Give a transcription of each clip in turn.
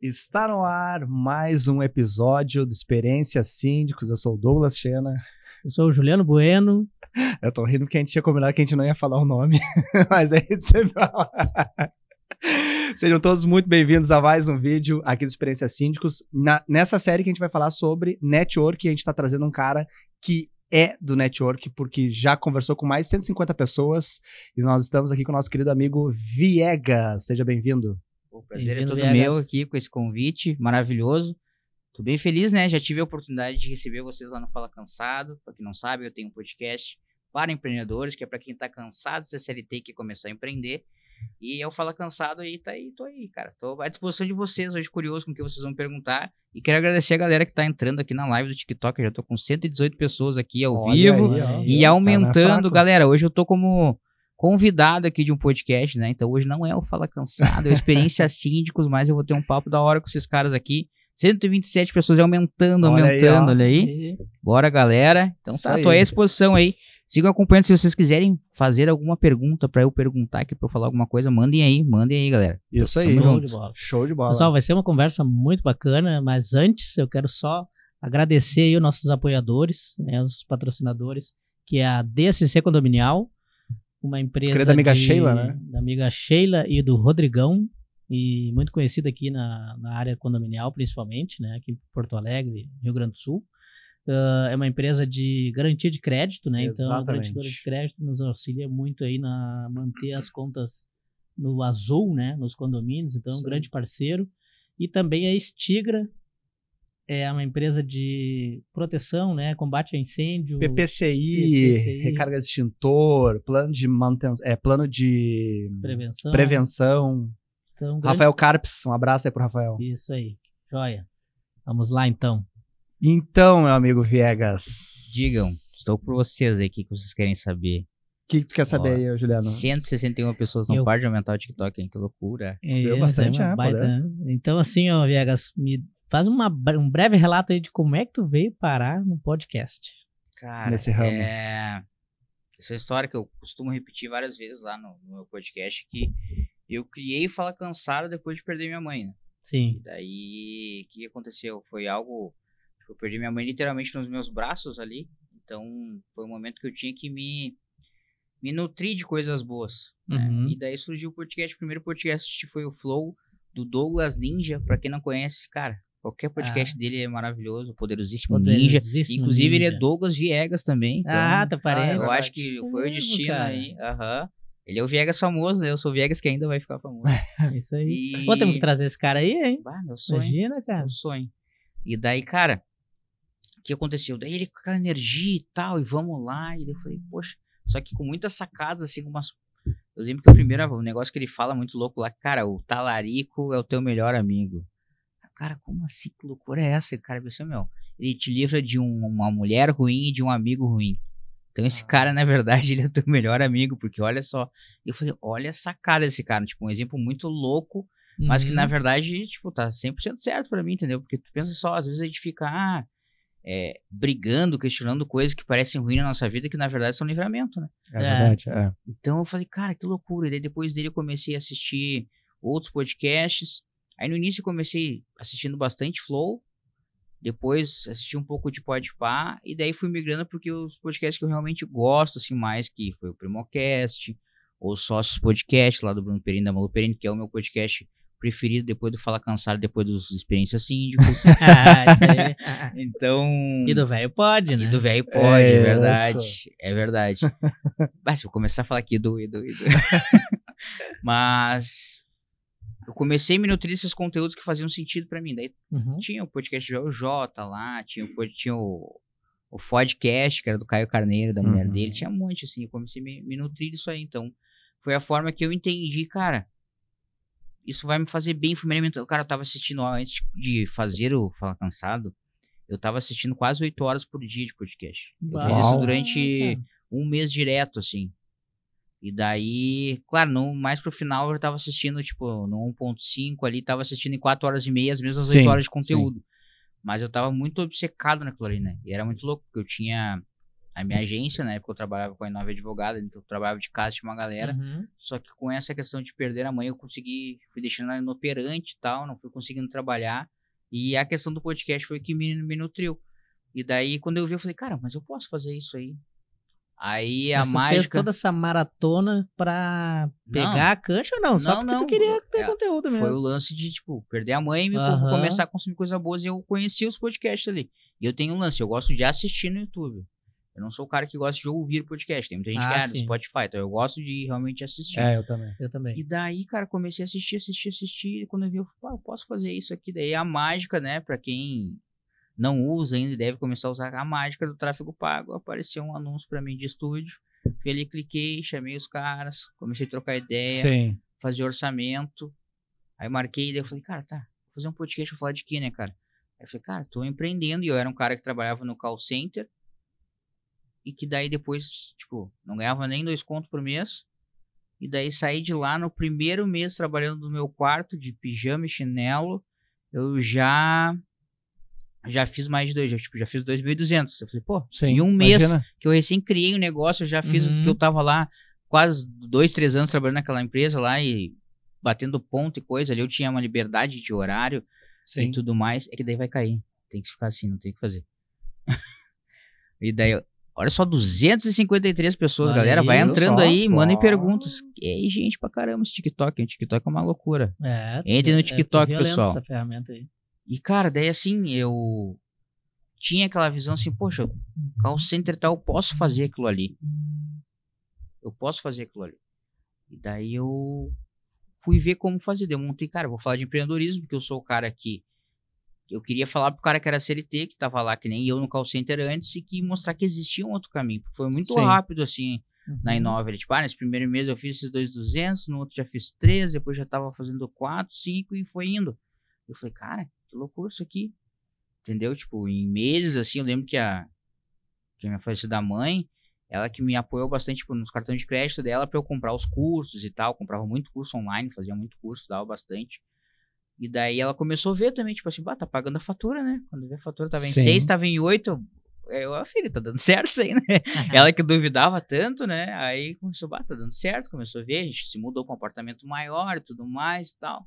Está no ar mais um episódio do Experiência Síndicos. Eu sou o Douglas Chena. Eu sou o Juliano Bueno. Eu tô rindo porque a gente tinha combinado que a gente não ia falar o nome, mas aí você fala. Sejam todos muito bem-vindos a mais um vídeo aqui do Experiência Síndicos. Nessa série que a gente vai falar sobre network, a gente tá trazendo um cara que é do network, porque já conversou com mais de 150 pessoas, e nós estamos aqui com o nosso querido amigo Viegas. Seja bem-vindo. O prazer é todo meu aqui com esse convite maravilhoso. Tô bem feliz, né? Já tive a oportunidade de receber vocês lá no Fala Cansado. Pra quem não sabe, eu tenho um podcast para empreendedores, que é pra quem tá cansado de ser CLT e quer começar a empreender. E eu Fala Cansado aí, tô aí, cara. Tô à disposição de vocês, hoje curioso com o que vocês vão perguntar. E quero agradecer a galera que tá entrando aqui na live do TikTok. Eu já tô com 118 pessoas aqui ao vivo e aumentando. Galera, hoje eu tô como convidado aqui de um podcast, né? Então hoje não é o Fala Cansado, é o Experiência Síndicos, mas eu vou ter um papo da hora com esses caras aqui. 127 pessoas aumentando, olha aí. Bora, galera. Então tá, tô aí à disposição aí. Sigam acompanhando, se vocês quiserem fazer alguma pergunta pra eu perguntar aqui, pra eu falar alguma coisa, mandem aí, galera. Isso aí. Show de bola. Show de bola. Pessoal, vai ser uma conversa muito bacana, mas antes eu quero só agradecer aí os nossos apoiadores, né, os patrocinadores, que é a DSC Condominial, uma empresa da amiga Sheila, né? Da amiga Sheila e do Rodrigão, e muito conhecida aqui na área condominial, principalmente, né, aqui em Porto Alegre, Rio Grande do Sul. É uma empresa de garantia de crédito, né? Então a garantidora de crédito nos auxilia muito aí na manter as contas no azul, né? Nos condomínios, então é um grande parceiro. E também a Estigra, é uma empresa de proteção, né? Combate a incêndio. PPCI, recarga de extintor, plano de manutenção, plano de prevenção. Então, Rafael Carpes, um abraço aí pro Rafael. Isso aí, joia. Vamos lá então. Então, meu amigo Viegas. Digam, estou por vocês aí, o que vocês querem saber? O que tu quer saber aí, Juliano? 161 pessoas não param de aumentar o TikTok, hein? Que loucura. Deu bastante, baita. Então, assim, ó, Viegas, me faz um breve relato aí de como é que tu veio parar no podcast. Cara, nesse ramo. Essa história que eu costumo repetir várias vezes lá no meu podcast, que eu criei Fala Cansado depois de perder minha mãe, né? Sim. E daí, o que aconteceu? Foi algo... Eu perdi minha mãe literalmente nos meus braços ali. Então, foi um momento que eu tinha que me nutrir de coisas boas, né? E daí surgiu o podcast. O primeiro podcast foi o Flow, do Douglas Ninja. Pra quem não conhece, cara, qualquer podcast dele é maravilhoso. Poderosíssimo Ninja. Inclusive, ele é Douglas Viegas também. Então, tá parecido. Eu acho que foi o destino aí. Ele é o Viegas famoso, né? Eu sou o Viegas que ainda vai ficar famoso. Isso aí. Pô, temos que trazer esse cara aí, hein? Meu sonho. Imagina, cara. Meu sonho. E daí, cara... O que aconteceu? Daí ele com aquela energia e tal, e vamos lá, e daí eu falei, poxa, só que com muitas sacadas, assim, eu lembro que o negócio que ele fala muito louco lá, cara, o talarico é o teu melhor amigo. Cara, como assim? Que loucura é essa? Cara, pensou, ele te livra de uma mulher ruim e de um amigo ruim. Então esse cara, na verdade, ele é o teu melhor amigo, porque olha só, eu falei, olha essa cara desse cara, tipo, um exemplo muito louco, mas que na verdade, tipo, tá 100% certo pra mim, entendeu? Porque tu pensa só, às vezes a gente fica, brigando, questionando coisas que parecem ruins na nossa vida, que na verdade são livramento, né? É verdade, Então eu falei, cara, que loucura. E daí depois dele eu comecei a assistir outros podcasts. Aí no início eu comecei assistindo bastante Flow, depois assisti um pouco de Podpah, e daí fui migrando porque os podcasts que eu realmente gosto, assim, mais, que foi o Primocast, ou Sócios Podcast, lá do Bruno Perini, da Malu Perini, que é o meu podcast preferido depois do Fala Cansado, depois dos Experiências Síndicos. Isso aí. Então... E do velho pode, né? E do velho pode, é verdade. É verdade. Mas se eu começar a falar aqui do... Mas eu comecei a me nutrir desses conteúdos que faziam sentido pra mim. Daí tinha o podcast do Jota lá, tinha o podcast, que era do Caio Carneiro, da mulher dele. Tinha um monte, assim. Eu comecei a me nutrir disso aí. Então, foi a forma que eu entendi, cara... Isso vai me fazer bem, foi me alimentando. Cara, eu tava assistindo, antes de fazer o Fala Cansado, eu tava assistindo quase 8 horas por dia de podcast. Eu fiz isso durante um mês direto, assim. E daí, claro, mais pro final eu tava assistindo, tipo, no 1.5 ali, tava assistindo em 4 horas e meia, as mesmas 8 horas de conteúdo. Mas eu tava muito obcecado naquilo ali, né? E era muito louco, porque eu tinha a minha agência, na época eu trabalhava com a Inove Advogada, então eu trabalhava de casa, tinha uma galera, só que com essa questão de perder a mãe, eu fui deixando ela inoperante e tal, não fui conseguindo trabalhar, e a questão do podcast foi que me nutriu. E daí, quando eu vi, eu falei, cara, mas eu posso fazer isso aí. Aí a mágica... fez toda essa maratona pra pegar a cancha ou não? Só porque tu queria ter conteúdo mesmo. Foi o lance de, tipo, perder a mãe e começar a consumir coisa boas, e eu conheci os podcasts ali. E eu tenho um lance, eu gosto de assistir no YouTube. Eu não sou o cara que gosta de ouvir podcast. Tem muita gente que é do Spotify, então eu gosto de realmente assistir. Eu também. E daí, cara, comecei a assistir. E quando eu vi, eu falei, eu posso fazer isso aqui. Daí a mágica, né, pra quem não usa ainda e deve começar a usar a mágica do tráfego pago, apareceu um anúncio pra mim de estúdio. Fui ali, cliquei, chamei os caras, comecei a trocar ideia, fazer orçamento. Aí marquei, daí eu falei, cara, tá, vou fazer um podcast pra falar de quê, né, cara? Aí eu falei, cara, tô empreendendo, e eu era um cara que trabalhava no call center, e que daí depois, tipo, não ganhava nem 2 contos por mês, e daí saí de lá no primeiro mês trabalhando no meu quarto, de pijama e chinelo, eu já fiz mais de 2, já fiz 2.200. Eu falei, pô, em um mês que eu recém criei o negócio, eu já fiz, porque eu tava lá quase 2, 3 anos trabalhando naquela empresa lá e batendo ponto e coisa, ali eu tinha uma liberdade de horário e tudo mais, é que daí vai cair, tem que ficar assim, não tem o que fazer. E daí, olha só, 253 pessoas, galera, vai entrando aí, mandem perguntas. E aí, gente, pra caramba, esse TikTok, o TikTok é uma loucura. Entre no TikTok, pessoal. Essa ferramenta aí. E, cara, daí assim, eu tinha aquela visão assim, poxa, call center tal, eu posso fazer aquilo ali. E daí eu fui ver como fazer. Daí eu montei, cara, eu vou falar de empreendedorismo, porque eu sou o cara que eu queria falar pro cara que era CLT, que tava lá, que nem eu no call center antes, e que mostrar que existia um outro caminho. Porque foi muito rápido, assim, na Inove. Tipo, nesse primeiro mês eu fiz esses 2.200, no outro já fiz 3, depois já tava fazendo 4, 5 e foi indo. Eu falei, cara, que loucura isso aqui. Entendeu? Tipo, em meses, assim, eu lembro que a minha falecida mãe, ela que me apoiou bastante, tipo, nos cartões de crédito dela pra eu comprar os cursos e tal. Comprava muito curso online, fazia muito curso, dava bastante. E daí ela começou a ver também, tipo assim, tá pagando a fatura, né? Quando vê a fatura tava em 6, tava em 8, filha, tá dando certo isso aí, né? Ela que duvidava tanto, né? Aí começou, tá dando certo, começou a ver, a gente se mudou pra um apartamento maior e tudo mais e tal.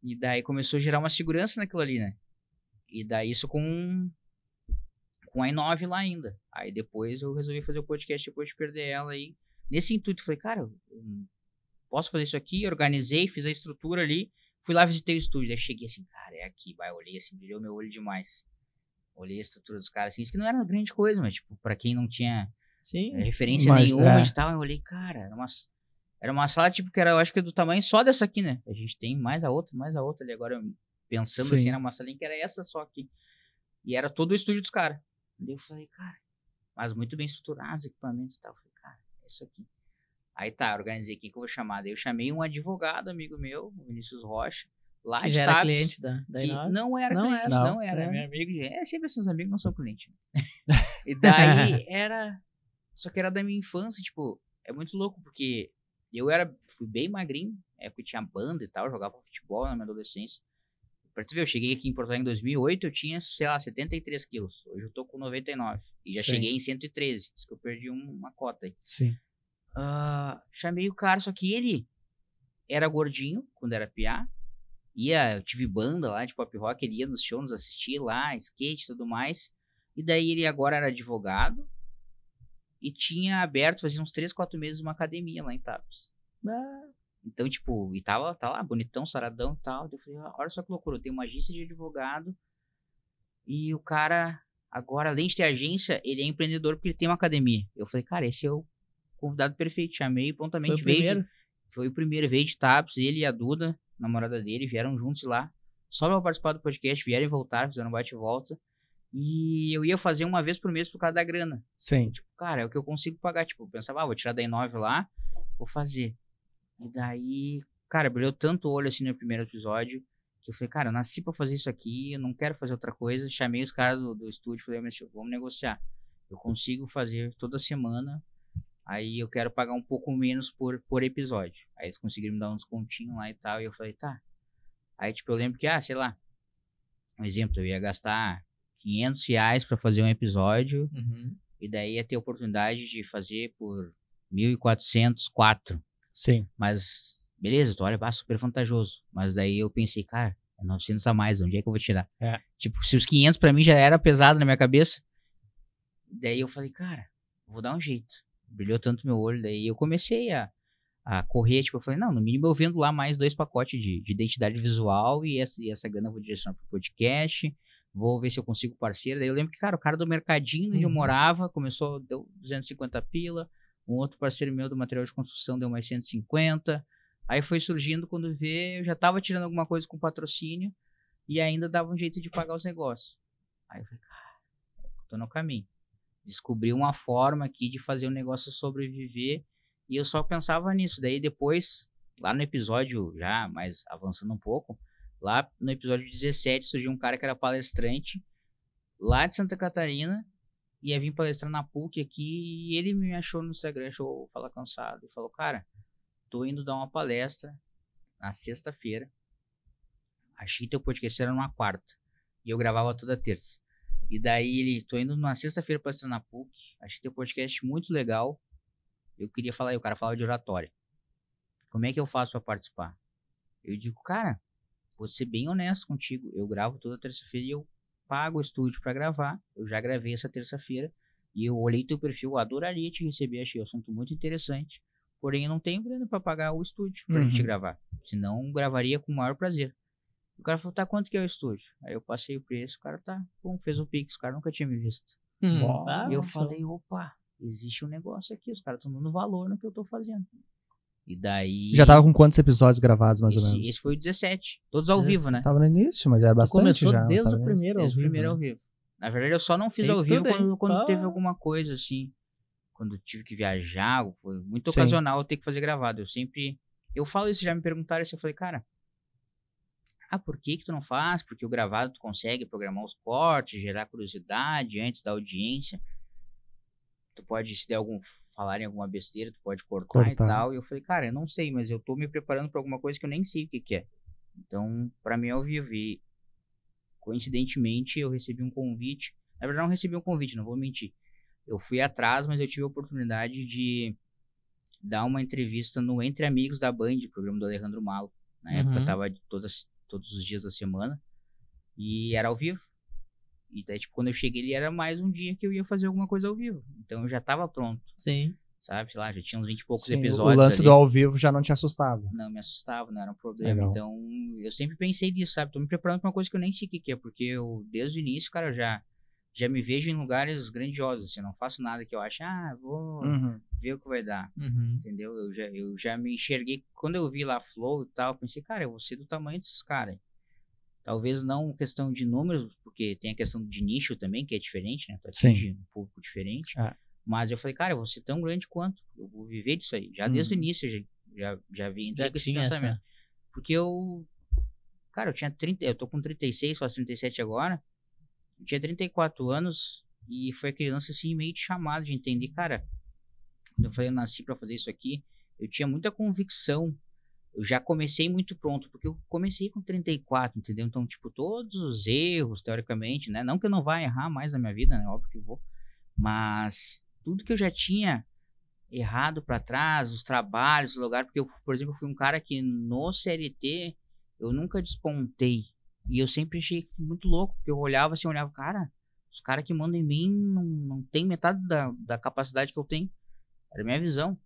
E daí começou a gerar uma segurança naquilo ali, né? E daí isso com a Inove lá ainda. Aí depois eu resolvi fazer o podcast depois de perder ela aí. Nesse intuito, falei, cara, eu posso fazer isso aqui? Organizei, fiz a estrutura ali. Fui lá, visitei o estúdio. Daí cheguei assim, cara, é aqui. Olhei assim, brilhou meu olho demais. Olhei a estrutura dos caras assim. Isso que não era uma grande coisa, mas tipo, pra quem não tinha referência nenhuma e tal, eu olhei, cara, era uma sala, tipo, que era, eu acho que do tamanho só dessa aqui, né? A gente tem mais a outra ali. Agora, pensando assim, era uma salinha que era essa só aqui. E era todo o estúdio dos caras. Daí eu falei, cara, mas muito bem estruturados, equipamentos e tal. Eu falei, cara, é isso aqui. Aí tá, organizei quem que eu vou chamar. Daí eu chamei um advogado, amigo meu, o Vinícius Rocha, lá que de já era Taps, cliente da Inove? Não era cliente, não era. Meu amigo, sempre seus amigos não são clientes. E daí só que era da minha infância, tipo, é muito louco, porque fui bem magrinho, porque tinha banda e tal, jogava futebol na minha adolescência. Pra tu ver, eu cheguei aqui em Porto Alegre em 2008, eu tinha, sei lá, 73 quilos. Hoje eu tô com 99. E já cheguei em 113. Isso que eu perdi uma cota aí. Chamei o cara, só que ele era gordinho, quando era piá. Eu tive banda lá de pop rock, ele ia nos shows, nos assistia lá, skate e tudo mais. E daí ele agora era advogado. E tinha aberto, fazia uns 3, 4 meses, uma academia lá em Taps. Então, tipo, e tá lá, bonitão, saradão e tal. Eu falei, olha só que loucura, eu tenho uma agência de advogado e o cara, agora, além de ter agência, ele é empreendedor porque ele tem uma academia. Eu falei, cara, esse é o convidado perfeito. Chamei prontamente, foi o primeiro, veio de Taps, ele e a Duda, namorada dele, vieram juntos lá, só pra participar do podcast, vieram e voltaram, fizeram um bate-volta. E eu ia fazer uma vez por mês por causa da grana. Tipo, cara, é o que eu consigo pagar. Tipo, eu pensava, vou tirar da Inove lá, vou fazer. E daí, cara, brilhou tanto o olho assim no primeiro episódio, que eu falei, cara, eu nasci pra fazer isso aqui, eu não quero fazer outra coisa. Chamei os caras do estúdio, falei, mas vamos negociar. Eu consigo fazer toda semana, aí eu quero pagar um pouco menos por episódio. Aí eles conseguiram me dar um descontinho lá e tal, e eu falei, tá. Aí, tipo, eu lembro que, sei lá, um exemplo, eu ia gastar R$500 pra fazer um episódio, E daí ia ter a oportunidade de fazer por 1.400, 4. Sim. Mas, beleza, tu olha, super vantajoso. Mas daí eu pensei, cara, é 900 a mais, onde é que eu vou tirar? Tipo, se os 500 pra mim já era pesado na minha cabeça. Daí eu falei, cara, vou dar um jeito. Brilhou tanto meu olho, daí eu comecei a correr, tipo, eu falei, não, no mínimo eu vendo lá mais 2 pacotes de identidade visual e essa grana eu vou direcionar pro podcast, vou ver se eu consigo parceiro. Daí eu lembro que, cara, o cara do mercadinho onde eu morava começou, deu 250 pila, um outro parceiro meu do material de construção deu mais 150, aí foi surgindo, quando vê, eu já tava tirando alguma coisa com patrocínio e ainda dava um jeito de pagar os negócios. Aí eu falei, cara, tô no caminho. Descobri uma forma aqui de fazer o negócio sobreviver e eu só pensava nisso. Daí depois, lá no episódio, já mais avançando um pouco, lá no episódio 17 surgiu um cara que era palestrante lá de Santa Catarina, ia vir palestrar na PUC aqui e ele me achou no Instagram, achou Fala Cansado e falou, cara, tô indo dar uma palestra na sexta-feira, achei teu podcast era numa quarta e eu gravava toda terça. E daí ele, tô indo na sexta-feira palestrar na PUC, achei teu podcast muito legal, eu queria falar, e o cara falava de oratória. Como é que eu faço pra participar? Eu digo, cara, vou ser bem honesto contigo, eu gravo toda terça-feira e eu pago o estúdio pra gravar, eu já gravei essa terça-feira, e eu olhei teu perfil, eu adoraria te receber, achei o assunto muito interessante, porém eu não tenho grana pra pagar o estúdio pra gente gravar, senão gravaria com o maior prazer. O cara falou, tá, quanto que é o estúdio? Aí eu passei o preço, o cara tá, bom, fez o Pix, o cara nunca tinha me visto. E eu falei, opa, existe um negócio aqui, os caras estão dando valor no que eu tô fazendo. E daí... Já tava com quantos episódios gravados, mais ou menos? Esse foi o 17, todos ao vivo, né? Tava no início, mas era bastante começou já. Desde o primeiro ao vivo. Na verdade, eu só não fiz ao vivo quando teve alguma coisa, assim. Quando tive que viajar, foi muito ocasional eu ter que fazer gravado. Eu falo isso, já me perguntaram isso, eu falei, cara, por que tu não faz? Porque o gravado tu consegue programar os cortes, gerar curiosidade antes da audiência. Tu pode, se der falarem alguma besteira, tu pode cortar e tal. E eu falei, cara, eu não sei, mas eu tô me preparando pra alguma coisa que eu nem sei o que é. Então, pra mim é ao vivo. E, coincidentemente, eu recebi um convite. Na verdade, não recebi um convite, não vou mentir. Eu fui atrás, mas eu tive a oportunidade de dar uma entrevista no Entre Amigos da Band, programa do Alejandro Malo. Na época, eu tava todos os dias da semana. E era ao vivo. E daí, tipo, quando eu cheguei, ele era mais um dia que eu ia fazer alguma coisa ao vivo. Então, eu já tava pronto. Sim. Sabe, sei lá, já tinha uns 20 e poucos episódios. O lance ali. do ao vivo já não te assustava? Não, me assustava, não era um problema. Legal. Então, eu sempre pensei nisso, sabe? Tô me preparando pra uma coisa que eu nem sei o que é. Porque eu, desde o início, cara, já me vejo em lugares grandiosos. Assim, eu não faço nada que eu ache, vou ver o que vai dar. Entendeu? Eu já me enxerguei. Quando eu vi lá Flow e tal, eu pensei, cara, eu vou ser do tamanho desses caras. Talvez não questão de números, porque tem a questão de nicho também, que é diferente, né? Tu atinge um público diferente. Mas eu falei, cara, eu vou ser tão grande quanto. Eu vou viver disso aí. Já desde o início, já vi com esse pensamento. Porque cara, eu tinha 30, eu tô com 36, faço 37 agora. Eu tinha 34 anos e foi aquele lance assim, meio de chamado, de entender, cara, quando eu falei, eu nasci pra fazer isso aqui, eu tinha muita convicção. Eu já comecei muito pronto, porque eu comecei com 34, entendeu? Então, tipo, todos os erros, teoricamente, né? Não que eu não vá errar mais na minha vida, né? Óbvio que eu vou. Mas tudo que eu já tinha errado pra trás, os trabalhos, o lugar... Porque eu, por exemplo, fui um cara que no CLT eu nunca despontei. E eu sempre achei muito louco, porque eu olhava assim, cara, os caras que mandam em mim não tem metade da capacidade que eu tenho. Era a minha visão.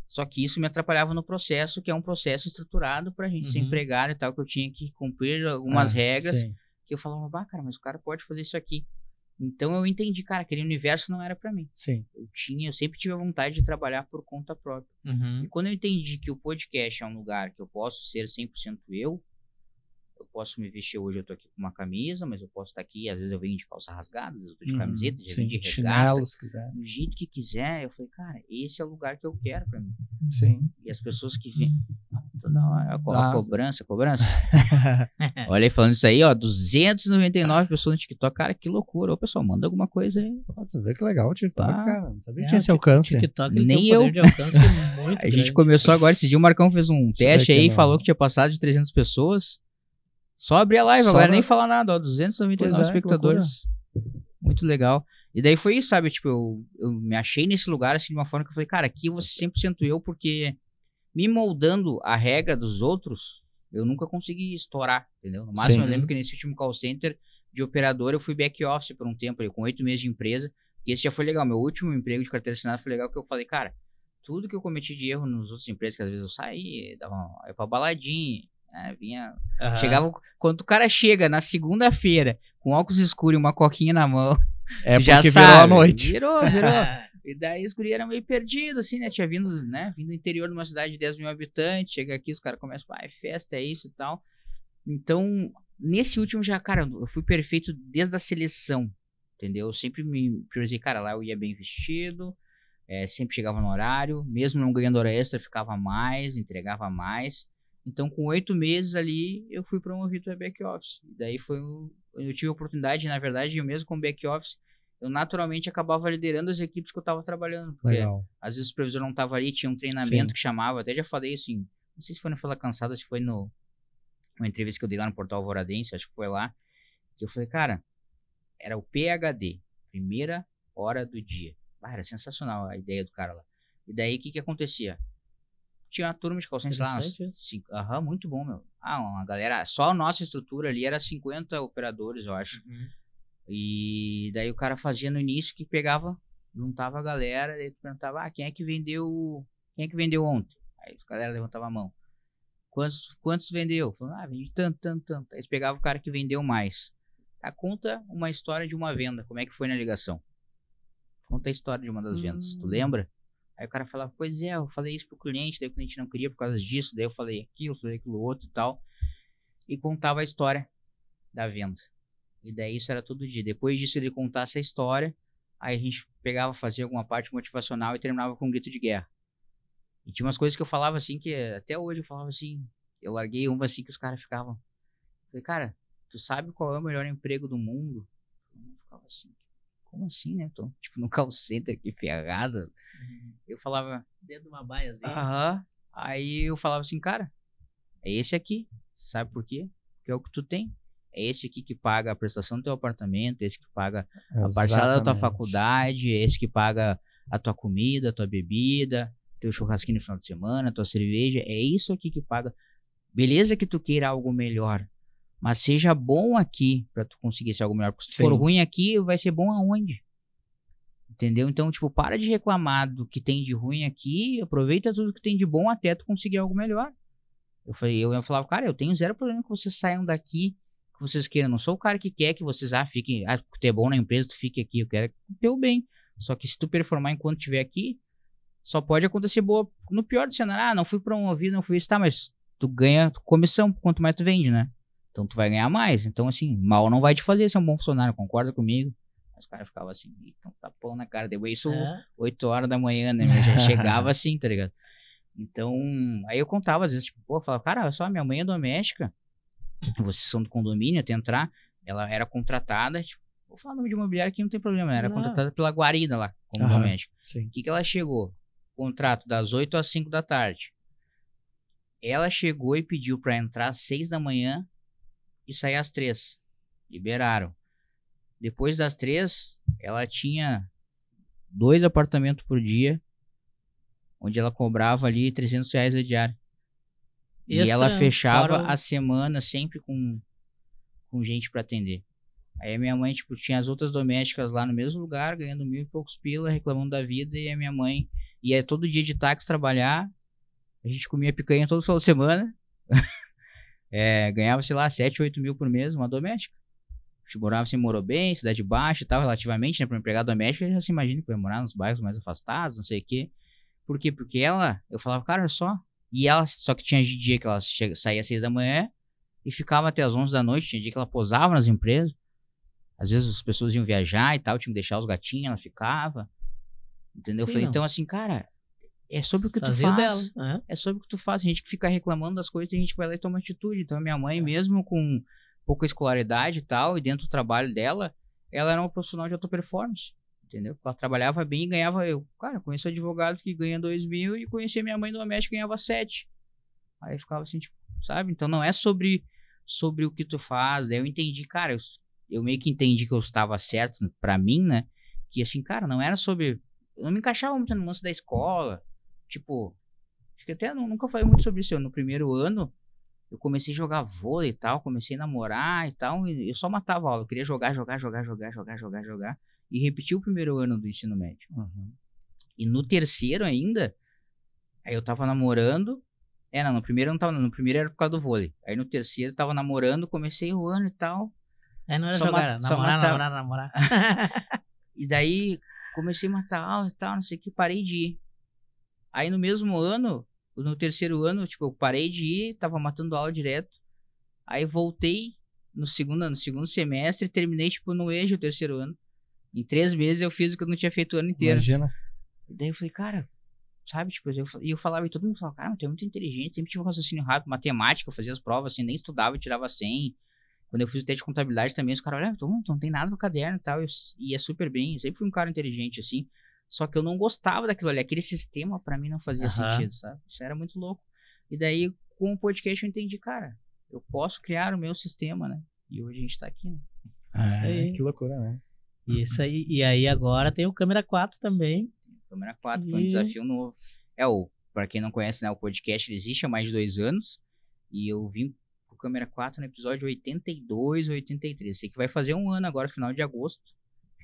Só que isso me atrapalhava no processo, que é um processo estruturado pra gente ser empregado e tal, que eu tinha que cumprir algumas regras, que eu falava, cara, mas o cara pode fazer isso aqui. Então eu entendi, cara, aquele universo não era pra mim. Eu sempre tive a vontade de trabalhar por conta própria. E quando eu entendi que o podcast é um lugar que eu posso ser 100% eu posso me vestir, hoje eu tô aqui com uma camisa, mas eu posso estar aqui, às vezes eu venho de calça rasgada, às vezes eu tô de camiseta, já venho de regata, chinelo, se quiser. Do jeito que quiser. Eu falei, cara, esse é o lugar que eu quero pra mim. E as pessoas que vêm toda hora, a cobrança. Olha aí, falando isso aí, 299 pessoas no TikTok, cara, que loucura. Ô, pessoal, manda alguma coisa aí. Você vê que legal o TikTok, cara. Não sabia que tinha esse alcance. TikTok, ele nem tem um poder de alcance muito A gente começou agora, esse dia o Marcão fez um teste aí, não. falou que tinha passado de 300 pessoas. Só abrir a live, agora nem falar nada, 299 espectadores. Muito legal. E daí foi isso, sabe? Tipo, eu me achei nesse lugar, assim, de uma forma que eu falei, cara, aqui eu vou ser 100% eu, porque me moldando a regra dos outros, eu nunca consegui estourar, entendeu? No máximo, eu lembro que nesse último call center de operador, eu fui back office por um tempo, com 8 meses de empresa, e esse já foi legal. Meu último emprego de carteira assinada foi legal, porque eu falei, cara, tudo que eu cometi de erro nos outros empregos, que às vezes eu saía, ia pra baladinha, vinha... Chegava... Quando o cara chega na segunda-feira, com óculos escuros e uma coquinha na mão, já sabe, virou a noite. Virou. E daí os guri eram meio perdidos, assim, né? Tinha vindo do interior de uma cidade de 10 mil habitantes, chega aqui, os caras começam, é festa, é isso e tal. Então, nesse último já, cara, eu fui perfeito desde a seleção, entendeu? Eu sempre me priorizei, cara, lá eu ia bem vestido, sempre chegava no horário, mesmo não ganhando hora extra, ficava mais, entregava mais. Então, com 8 meses ali, eu fui promovido para back office. E daí eu tive a oportunidade, na verdade, eu mesmo com back office, eu naturalmente acabava liderando as equipes que eu estava trabalhando. Porque às vezes o supervisor não estava ali, tinha um treinamento que chamava, até já falei assim, não sei se foi no Fala Cansada, se foi uma entrevista que eu dei lá no Portal Alvoradense, acho que foi lá, que eu falei, cara, era o PHD, primeira hora do dia. Era sensacional a ideia do cara lá. E daí, o que acontecia? Tinha uma turma de call center lá, muito bom, meu. Uma galera, só a nossa estrutura ali era 50 operadores, eu acho. E daí o cara fazia no início que pegava, juntava a galera, daí tu perguntava, quem é que vendeu ontem? Aí a galera levantava a mão. Quantos vendeu? Falando, vendi tanto. Aí eles pegavam o cara que vendeu mais. Conta uma história de uma venda, como é que foi na ligação? Conta a história de uma das vendas, tu lembra? Aí o cara falava, pois é, eu falei isso pro cliente, daí o cliente não queria por causa disso, daí eu falei aquilo outro e tal. E contava a história da venda. E daí isso era todo dia. Depois disso ele contasse a história, aí a gente pegava, fazia alguma parte motivacional e terminava com um grito de guerra. E tinha umas coisas que eu falava assim, que até hoje eu falava assim, eu larguei uma assim que os caras ficavam. Eu falei, cara, tu sabe qual é o melhor emprego do mundo? Eu ficava assim, como assim, né? Tô, tipo, no call center aqui, ferrado. Eu falava... Dentro de uma baiazinha. Aí eu falava assim, cara, é esse aqui. Sabe por quê? Porque é o que tu tem. É esse aqui que paga a prestação do teu apartamento, esse que paga a parcela da tua faculdade, esse que paga a tua comida, a tua bebida, teu churrasquinho no final de semana, tua cerveja. É isso aqui que paga. Beleza que tu queira algo melhor, mas seja bom aqui pra tu conseguir ser algo melhor. Porque se for ruim aqui, vai ser bom aonde? Entendeu? Então, tipo, para de reclamar do que tem de ruim aqui, aproveita tudo que tem de bom até tu conseguir algo melhor. Eu falava, cara, eu tenho zero problema que vocês saiam daqui, que vocês queiram. Eu não sou o cara que quer que vocês fiquem, porque tu é bom na empresa, tu fique aqui. Eu quero o teu bem. Só que se tu performar enquanto estiver aqui, só pode acontecer boa. No pior do cenário, não fui promovido, não fui isso, tá, mas tu ganha comissão quanto mais tu vende, né? Então tu vai ganhar mais. Então, assim, mal não vai te fazer ser um bom funcionário, concorda comigo? Os caras ficavam assim, então tá pão na cara. Deu isso 8 horas da manhã, né? Eu já chegava assim, tá ligado? Então, aí eu contava às vezes, tipo, eu falava, cara, olha só, minha mãe é doméstica, vocês são do condomínio, até entrar, ela era contratada, tipo, vou falar o nome de imobiliária que não tem problema, ela era contratada pela guarida lá, como doméstica. O que ela chegou? Contrato das 8 às 5 da tarde. Ela chegou e pediu pra entrar às 6 da manhã e sair às 3. Liberaram. Depois das 3, ela tinha 2 apartamentos por dia, onde ela cobrava ali R$300 a diária. E ela fechava a semana sempre com gente pra atender. Aí a minha mãe, tipo, tinha as outras domésticas lá no mesmo lugar, ganhando 1.000 e poucos pila, reclamando da vida, e a minha mãe ia todo dia de táxi trabalhar, a gente comia picanha todo final de semana, ganhava, sei lá, 7, 8 mil por mês, uma doméstica. A gente morava assim, morou bem, cidade baixa e tal, relativamente, né, para um empregado doméstico, já se imagina que ia morar nos bairros mais afastados, não sei o quê. Por quê? Porque eu falava, cara, olha só, e ela, só que tinha dia que ela saía às 6 da manhã e ficava até às 11 da noite, tinha dia que ela posava nas empresas, às vezes as pessoas iam viajar e tal, tinha que deixar os gatinhos, ela ficava, entendeu? Eu falei, então assim, cara, é sobre o que tu faz, é sobre o que tu faz, a gente que fica reclamando das coisas, a gente vai lá e toma atitude. Então a minha mãe, mesmo com pouca escolaridade e tal, e dentro do trabalho dela, ela era uma profissional de alta performance, entendeu? Ela trabalhava bem e ganhava, cara, conheço advogado que ganha 2.000 e conheci a minha mãe do México que ganhava 7. Aí ficava assim, tipo, sabe? Então não é sobre o que tu faz. Daí eu entendi, cara, eu meio que entendi que eu estava certo pra mim, né? Que assim, cara, não era sobre... Eu não me encaixava muito no lance da escola. Tipo, acho que até nunca falei muito sobre isso. No primeiro ano, eu comecei a jogar vôlei e tal, comecei a namorar e tal, e eu só matava a aula. Eu queria jogar. E repeti o primeiro ano do ensino médio. E no terceiro ainda, aí eu tava namorando. Não, no primeiro eu não tava, no primeiro era por causa do vôlei. Aí no terceiro eu tava namorando, comecei o ano e tal. Aí não era jogar, namorar. E daí comecei a matar aula e tal, não sei o que, parei de ir. Aí no mesmo ano, no terceiro ano, tipo, eu parei de ir, tava matando aula direto. Aí voltei no segundo semestre, terminei, tipo, no EJA o terceiro ano. Em 3 meses eu fiz o que eu não tinha feito o ano inteiro. Imagina. E daí eu falei, cara, sabe, tipo, eu falava e todo mundo falava, cara, mas tu é muito inteligente, sempre tive um raciocínio rápido, matemática, eu fazia as provas, assim, nem estudava, eu tirava 100. Quando eu fiz o teste de contabilidade também, os caras, olha, tu não tem nada no caderno e tal, e ia super bem, eu sempre fui um cara inteligente, assim, só que eu não gostava daquilo ali, aquele sistema pra mim não fazia sentido, sabe, isso era muito louco. E daí, com o podcast eu entendi, cara, eu posso criar o meu sistema, né, e hoje a gente tá aqui, né. Isso aí. Que loucura, né? Isso aí, e aí agora tem o Câmera 4 também. Câmera 4, que é um desafio novo. Pra quem não conhece, né, o podcast ele existe há mais de 2 anos, e eu vim pro Câmera 4 no episódio 82 ou 83. Sei que vai fazer 1 ano agora, final de agosto.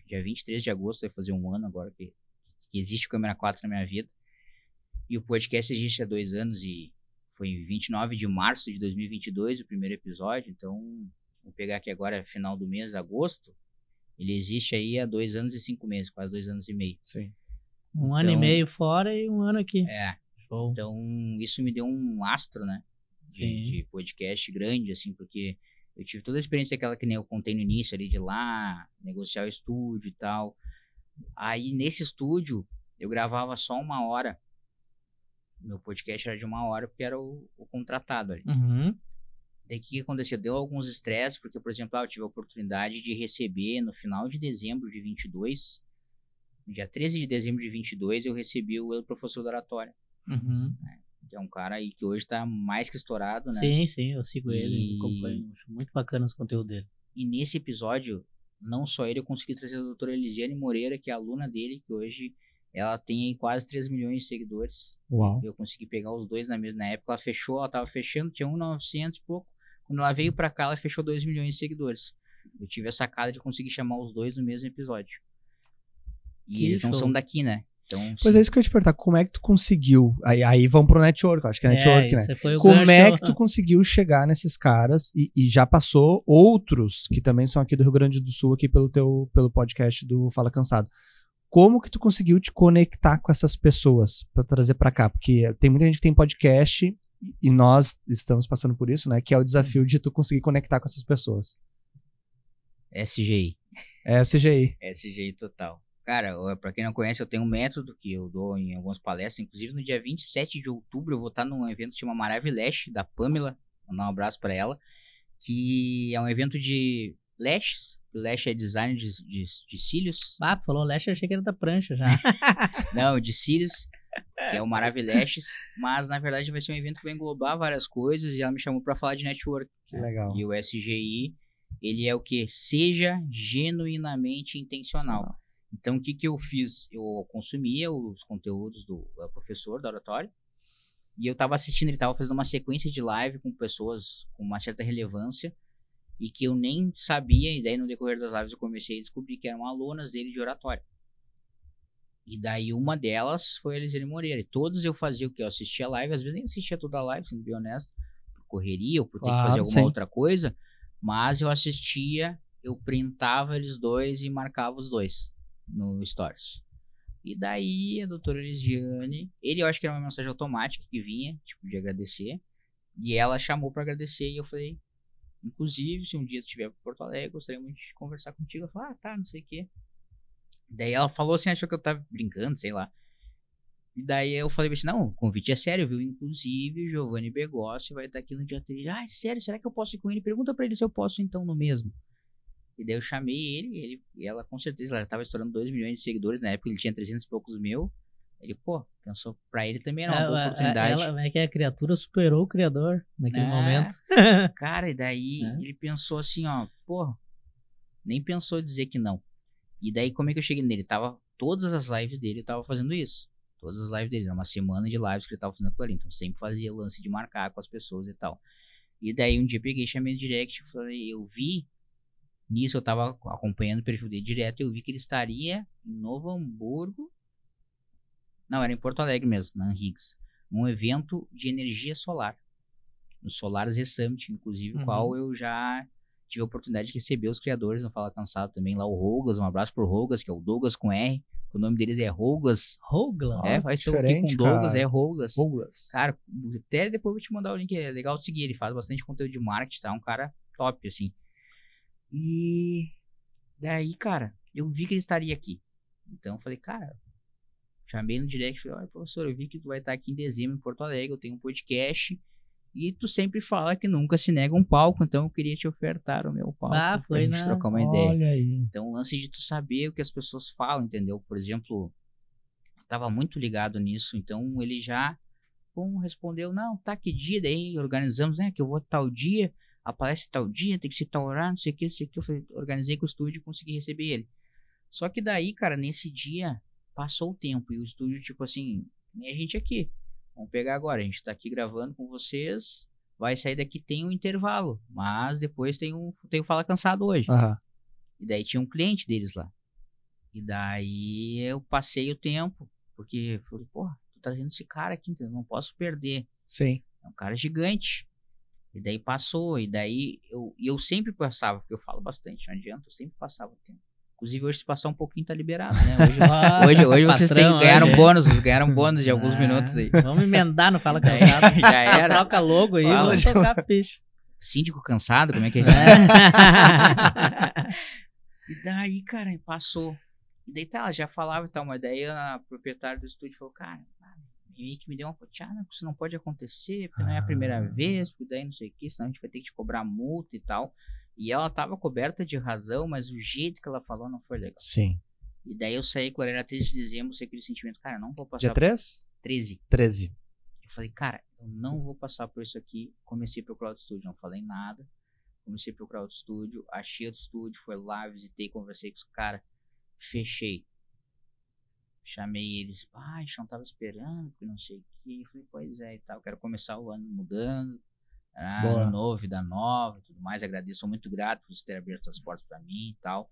Dia 23 de agosto vai fazer 1 ano agora que existe o Câmera 4 na minha vida. E o podcast existe há 2 anos e foi em 29 de março de 2022 o primeiro episódio. Então, vou pegar aqui agora, final do mês, agosto. Ele existe aí há 2 anos e 5 meses, quase 2 anos e meio. Sim. Um ano e meio fora e 1 ano aqui. Show. Então, isso me deu um lastro, né? De podcast grande, assim, porque eu tive toda a experiência aquela que nem eu contei no início ali, de lá, negociar o estúdio e tal. Aí, nesse estúdio, eu gravava só 1 hora. Meu podcast era de 1 hora, porque era o contratado ali. Daí, o que aconteceu? Deu alguns estresses, porque, por exemplo, eu tive a oportunidade de receber, no final de dezembro de 22, no dia 13 de dezembro de 22, eu recebi o professor da oratória. Né? Que é um cara aí que hoje tá mais que estourado, né? Sim, eu sigo ele, acompanho. Acho muito bacana os conteúdos dele. E nesse episódio, não só ele, eu consegui trazer a doutora Elisiane Moreira, que é aluna dele, que hoje ela tem quase 3 milhões de seguidores. Uau. Eu consegui pegar os dois na época, ela tava fechando, tinha 1.900 e pouco. Quando ela veio pra cá, ela fechou 2 milhões de seguidores. Eu tive a sacada de conseguir chamar os dois no mesmo episódio. E Que eles não show. são daqui, né? Então, Pois é isso que eu ia te perguntar, como é que tu conseguiu? Aí vamos pro network, eu acho que é network, né? Como é que tu conseguiu chegar nesses caras e já passou outros que também são aqui do Rio Grande do Sul, aqui pelo podcast do Fala Cansado. Como que tu conseguiu te conectar com essas pessoas pra trazer pra cá? Porque tem muita gente que tem podcast e nós estamos passando por isso, né? Que é o desafio de tu conseguir conectar com essas pessoas. SGI. SGI total. Cara, pra quem não conhece, eu tenho um método que eu dou em algumas palestras. Inclusive, no dia 27 de outubro, eu vou estar num evento que chama Maravilash, da Pamela. Vou dar um abraço pra ela. Que é um evento de lashes. Lash é design de cílios. Falou lash, eu achei que era da prancha já. Não, de cílios, que é o Maravilashes. Mas, na verdade, vai ser um evento que vai englobar várias coisas. E ela me chamou pra falar de network. Que legal. E o SGI, ele é o que? Seja genuinamente intencional. Então, o que eu fiz? Eu consumia os conteúdos do professor da oratória e eu estava assistindo, ele estava fazendo uma sequência de live com pessoas com uma certa relevância e que eu nem sabia, e daí no decorrer das lives eu comecei a descobrir que eram alunas dele de oratória. E daí uma delas foi a Elisiane Moreira. E todos eu fazia o que? Eu assistia a live, às vezes nem assistia toda a live, sendo bem honesto, por correria ou por ter que fazer alguma outra coisa, mas eu assistia, eu printava eles dois e marcava os dois no Stories. E daí a doutora Elisiane, eu acho que era uma mensagem automática que vinha, tipo, de agradecer, e ela chamou pra agradecer e eu falei, inclusive, se um dia tu estiver por Porto Alegre, gostaria muito de conversar contigo. Ela falou, tá, não sei o que. Daí ela falou assim, achou que eu tava brincando, sei lá. E daí eu falei assim, não, o convite é sério, viu? Inclusive, o Giovanni Begossi vai estar aqui no dia 3. Ah, é sério, será que eu posso ir com ele? Pergunta pra ele se eu posso então no mesmo. E daí eu chamei ele e ela com certeza, ela tava estourando 2 milhões de seguidores, na época ele tinha 300 e poucos mil. Ele, pensou, pra ele também era uma boa oportunidade. Ela é que a criatura superou o criador naquele momento. Cara, e daí ele pensou assim, nem pensou dizer que não. E daí, como é que eu cheguei nele? Todas as lives dele, eu tava fazendo isso. Todas as lives dele. Era uma semana de lives que ele tava fazendo aquilo ali. Então, sempre fazia lance de marcar com as pessoas e tal. E daí, um dia, peguei, chamei no direct e falei, eu vi... Nisso, eu tava acompanhando o perfil dele direto. Eu vi que ele estaria em Novo Hamburgo. Não, era em Porto Alegre mesmo, na Anhiggs. Um evento de energia solar. No Solar Z Summit, inclusive, o qual eu já tive a oportunidade de receber os criadores, não Fala Cansado também, lá o Rogas, um abraço pro Rogas, que é o Douglas com R, o nome deles é Rogas. Rogas? Vai estar aqui com o Douglas, é Rogas. Rogas. Cara, até depois eu vou te mandar o link, é legal de seguir, ele faz bastante conteúdo de marketing, tá? Um cara top, assim. E daí, cara, eu vi que ele estaria aqui. Então eu falei, cara, chamei no direct, falei, olha, professor, eu vi que tu vai estar aqui em dezembro em Porto Alegre, eu tenho um podcast... E tu sempre fala que nunca se nega um palco, então eu queria te ofertar o meu palco pra gente trocar uma ideia. Olha aí. Então, o lance de tu saber o que as pessoas falam, entendeu? Por exemplo, eu tava muito ligado nisso, então ele já respondeu, não, tá, que dia? Daí organizamos, né, que eu vou tal dia, a palestra tal dia, tem que ser tal horário, não sei o que, eu falei, organizei com o estúdio e consegui receber ele. Só que daí, cara, nesse dia, passou o tempo, e o estúdio, tipo assim, nem a gente aqui. Vamos pegar agora, a gente tá aqui gravando com vocês, vai sair daqui, tem um intervalo, mas depois tem o Fala Cansado hoje. E daí tinha um cliente deles lá. E daí eu passei o tempo, porque falei, porra, tô trazendo esse cara aqui, então não posso perder. Sim. É um cara gigante. E daí passou, e daí eu sempre passava, porque eu falo bastante, não adianta, eu sempre passava o tempo. Inclusive, hoje, se passar um pouquinho, tá liberado, né? Hoje vocês ganharam bônus de alguns minutos aí. Vamos emendar no Fala Cansado. Já era. Troca logo aí, vamos tocar peixe. Síndico cansado, como é que é? E daí, cara, passou. E daí, tá, ela já falava e tal, mas daí a proprietária do estúdio falou, cara, meio que me deu uma poteada, isso não pode acontecer, porque não é a primeira vez, porque daí não sei o que, senão a gente vai ter que te cobrar multa e tal. E ela tava coberta de razão, mas o jeito que ela falou não foi legal. Sim. E daí eu saí, quando era 13 de dezembro, sei aquele sentimento, cara, não vou passar... Dia 3? 13. Eu falei, cara, eu não vou passar por isso aqui. Comecei a procurar outro estúdio, não falei nada. Comecei a procurar outro estúdio, achei outro estúdio, fui lá, visitei, conversei com os caras, fechei. Chamei eles, a gente não tava esperando, porque não sei o que. Eu falei, pois é e tal, quero começar o ano mudando. Ano novo, vida nova e tudo mais. Agradeço, sou muito grato por vocês terem aberto as portas pra mim e tal.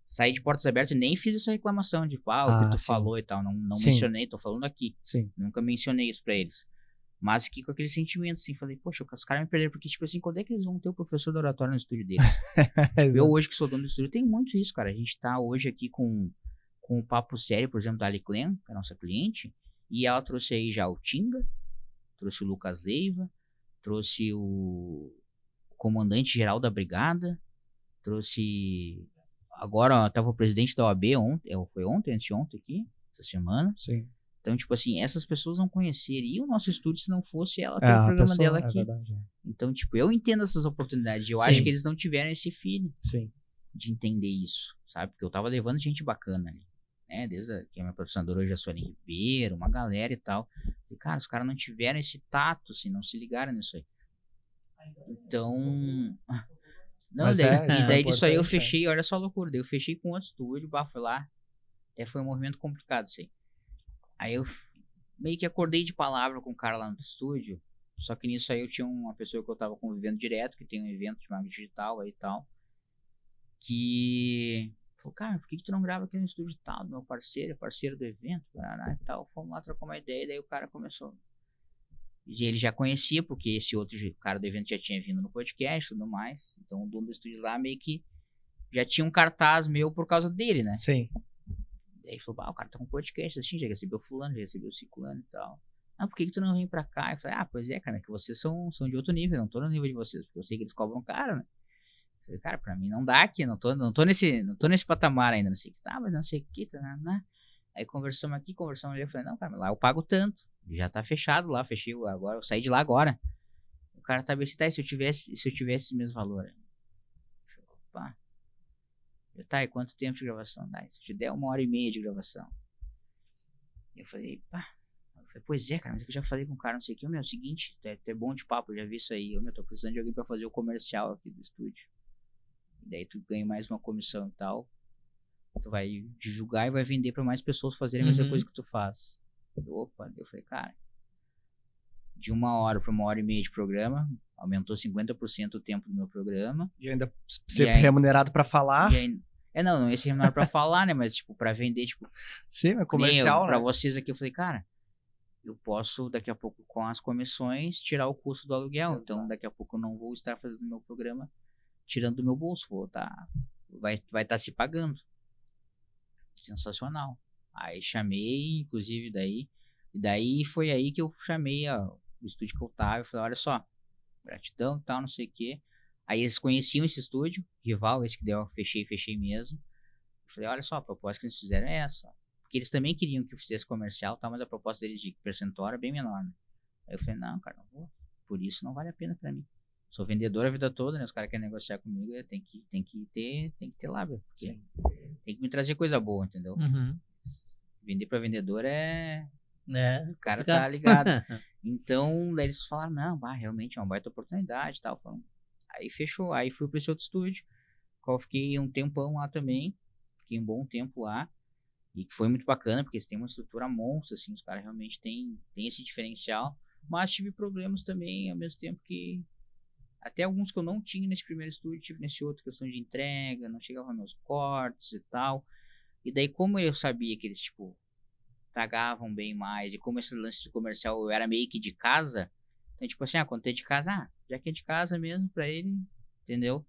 Saí de portas abertas e nem fiz essa reclamação de o que tu falou e tal. Não mencionei, tô falando aqui. Sim. Nunca mencionei isso pra eles. Mas fiquei com aquele sentimento assim, falei, poxa, os caras me perderam, porque tipo assim, quando é que eles vão ter o professor de oratório no estúdio deles? Tipo, eu hoje que sou dono do estúdio, tem muito isso, cara. A gente tá hoje aqui com o papo sério, por exemplo, da Ali Clem, que é a nossa cliente, e ela trouxe aí já o Tinga, trouxe o Lucas Leiva, trouxe o comandante-geral da brigada, trouxe... Agora, tava o presidente da OAB foi ontem, antes de ontem aqui, essa semana. Sim. Então, tipo assim, essas pessoas não conheceriam o nosso estúdio se não fosse ela ter o programa dela aqui. Então, tipo, eu entendo essas oportunidades. Eu acho que eles não tiveram esse feeling de entender isso, sabe? Porque eu tava levando gente bacana ali, né? Desde que a minha patrocinadora hoje é a Sônia Ribeiro, uma galera e tal. E, cara, os caras não tiveram esse tato, assim, não se ligaram nisso aí. Então... Não, daí disso aí eu fechei, olha só a loucura. Daí eu fechei com outro estúdio, foi lá. Até foi um movimento complicado isso aí. Aí eu meio que acordei de palavra com o cara lá no estúdio. Só que nisso aí eu tinha uma pessoa que eu tava convivendo direto, que tem um evento de marketing digital aí e tal. Que falou, cara, por que tu não grava aqui no estúdio tal, do meu parceiro, parceiro do evento, e tal. Fomos lá trocar uma ideia, daí o cara começou. E ele já conhecia, porque esse outro cara do evento já tinha vindo no podcast e tudo mais. Então o dono do estúdio lá meio que já tinha um cartaz meu por causa dele, né? Sim. Daí ele falou, o cara tá com um podcast assim, já recebeu fulano, já recebeu ciclano e tal. Por que tu não vem pra cá? Eu falei, pois é, cara, é que vocês são de outro nível, não tô no nível de vocês, porque eu sei que eles cobram caro, né? Eu falei, cara, pra mim não dá aqui, não tô nesse patamar ainda, não sei o que, mas não sei o que, Aí conversamos aqui, conversamos ali, eu falei, não, cara, lá eu pago tanto, já tá fechado lá, fechei agora, eu saí de lá agora. O cara tá bem, se eu tivesse esse mesmo valor. Opa. E quanto tempo de gravação? Se te der 1h30 de gravação. Eu falei, pois é, cara, mas eu já falei com o cara, não sei o que, é o seguinte, tu é bom de papo, eu já vi isso aí, eu tô precisando de alguém pra fazer o comercial aqui do estúdio. E daí tu ganha mais uma comissão e tal. Tu vai divulgar e vai vender pra mais pessoas fazerem a mesma coisa que tu faz. Opa, eu falei, cara, de 1 hora pra 1h30 de programa, aumentou 50% o tempo do meu programa. E ainda ser remunerado pra falar. Não ia ser remunerado pra falar, né? Mas, tipo, pra vender, tipo... Sim, é comercial, né? Pra vocês aqui, eu falei, cara, eu posso, daqui a pouco, com as comissões, tirar o custo do aluguel. Exato. Então, daqui a pouco eu não vou estar fazendo meu programa tirando do meu bolso. Vai estar se pagando. Sensacional. Aí chamei, inclusive, daí foi aí que eu chamei o estúdio que eu tava. Eu falei, olha só, gratidão e tal, não sei o quê. Aí eles conheciam esse estúdio, rival, esse que deu, fechei mesmo. Eu falei, olha só, a proposta que eles fizeram é essa. Porque eles também queriam que eu fizesse comercial, tá, mas a proposta deles de percentual era bem menor, né? Aí eu falei, não, cara, não vou. Por isso não vale a pena pra mim. Sou vendedor a vida toda, né? Os caras querem negociar comigo, tem que ter lábia. Tem que me trazer coisa boa, entendeu? Vender pra vendedor o cara tá ligado. Então, daí eles falaram, não, realmente é uma baita oportunidade e tal. Aí fechou, aí fui pra esse outro estúdio, qual fiquei um tempão lá também, fiquei um bom tempo lá, e que foi muito bacana, porque eles têm uma estrutura monstra, assim, os caras realmente têm esse diferencial, mas tive problemas também, ao mesmo tempo que, até alguns que eu não tinha nesse primeiro estúdio, tive nesse outro, questão de entrega, não chegava meus cortes e tal, e daí como eu sabia que eles, tipo, pagavam bem mais, e como esse lance de comercial eu era meio que de casa, então, tipo assim, quando é de casa, já que é de casa mesmo, pra ele, entendeu?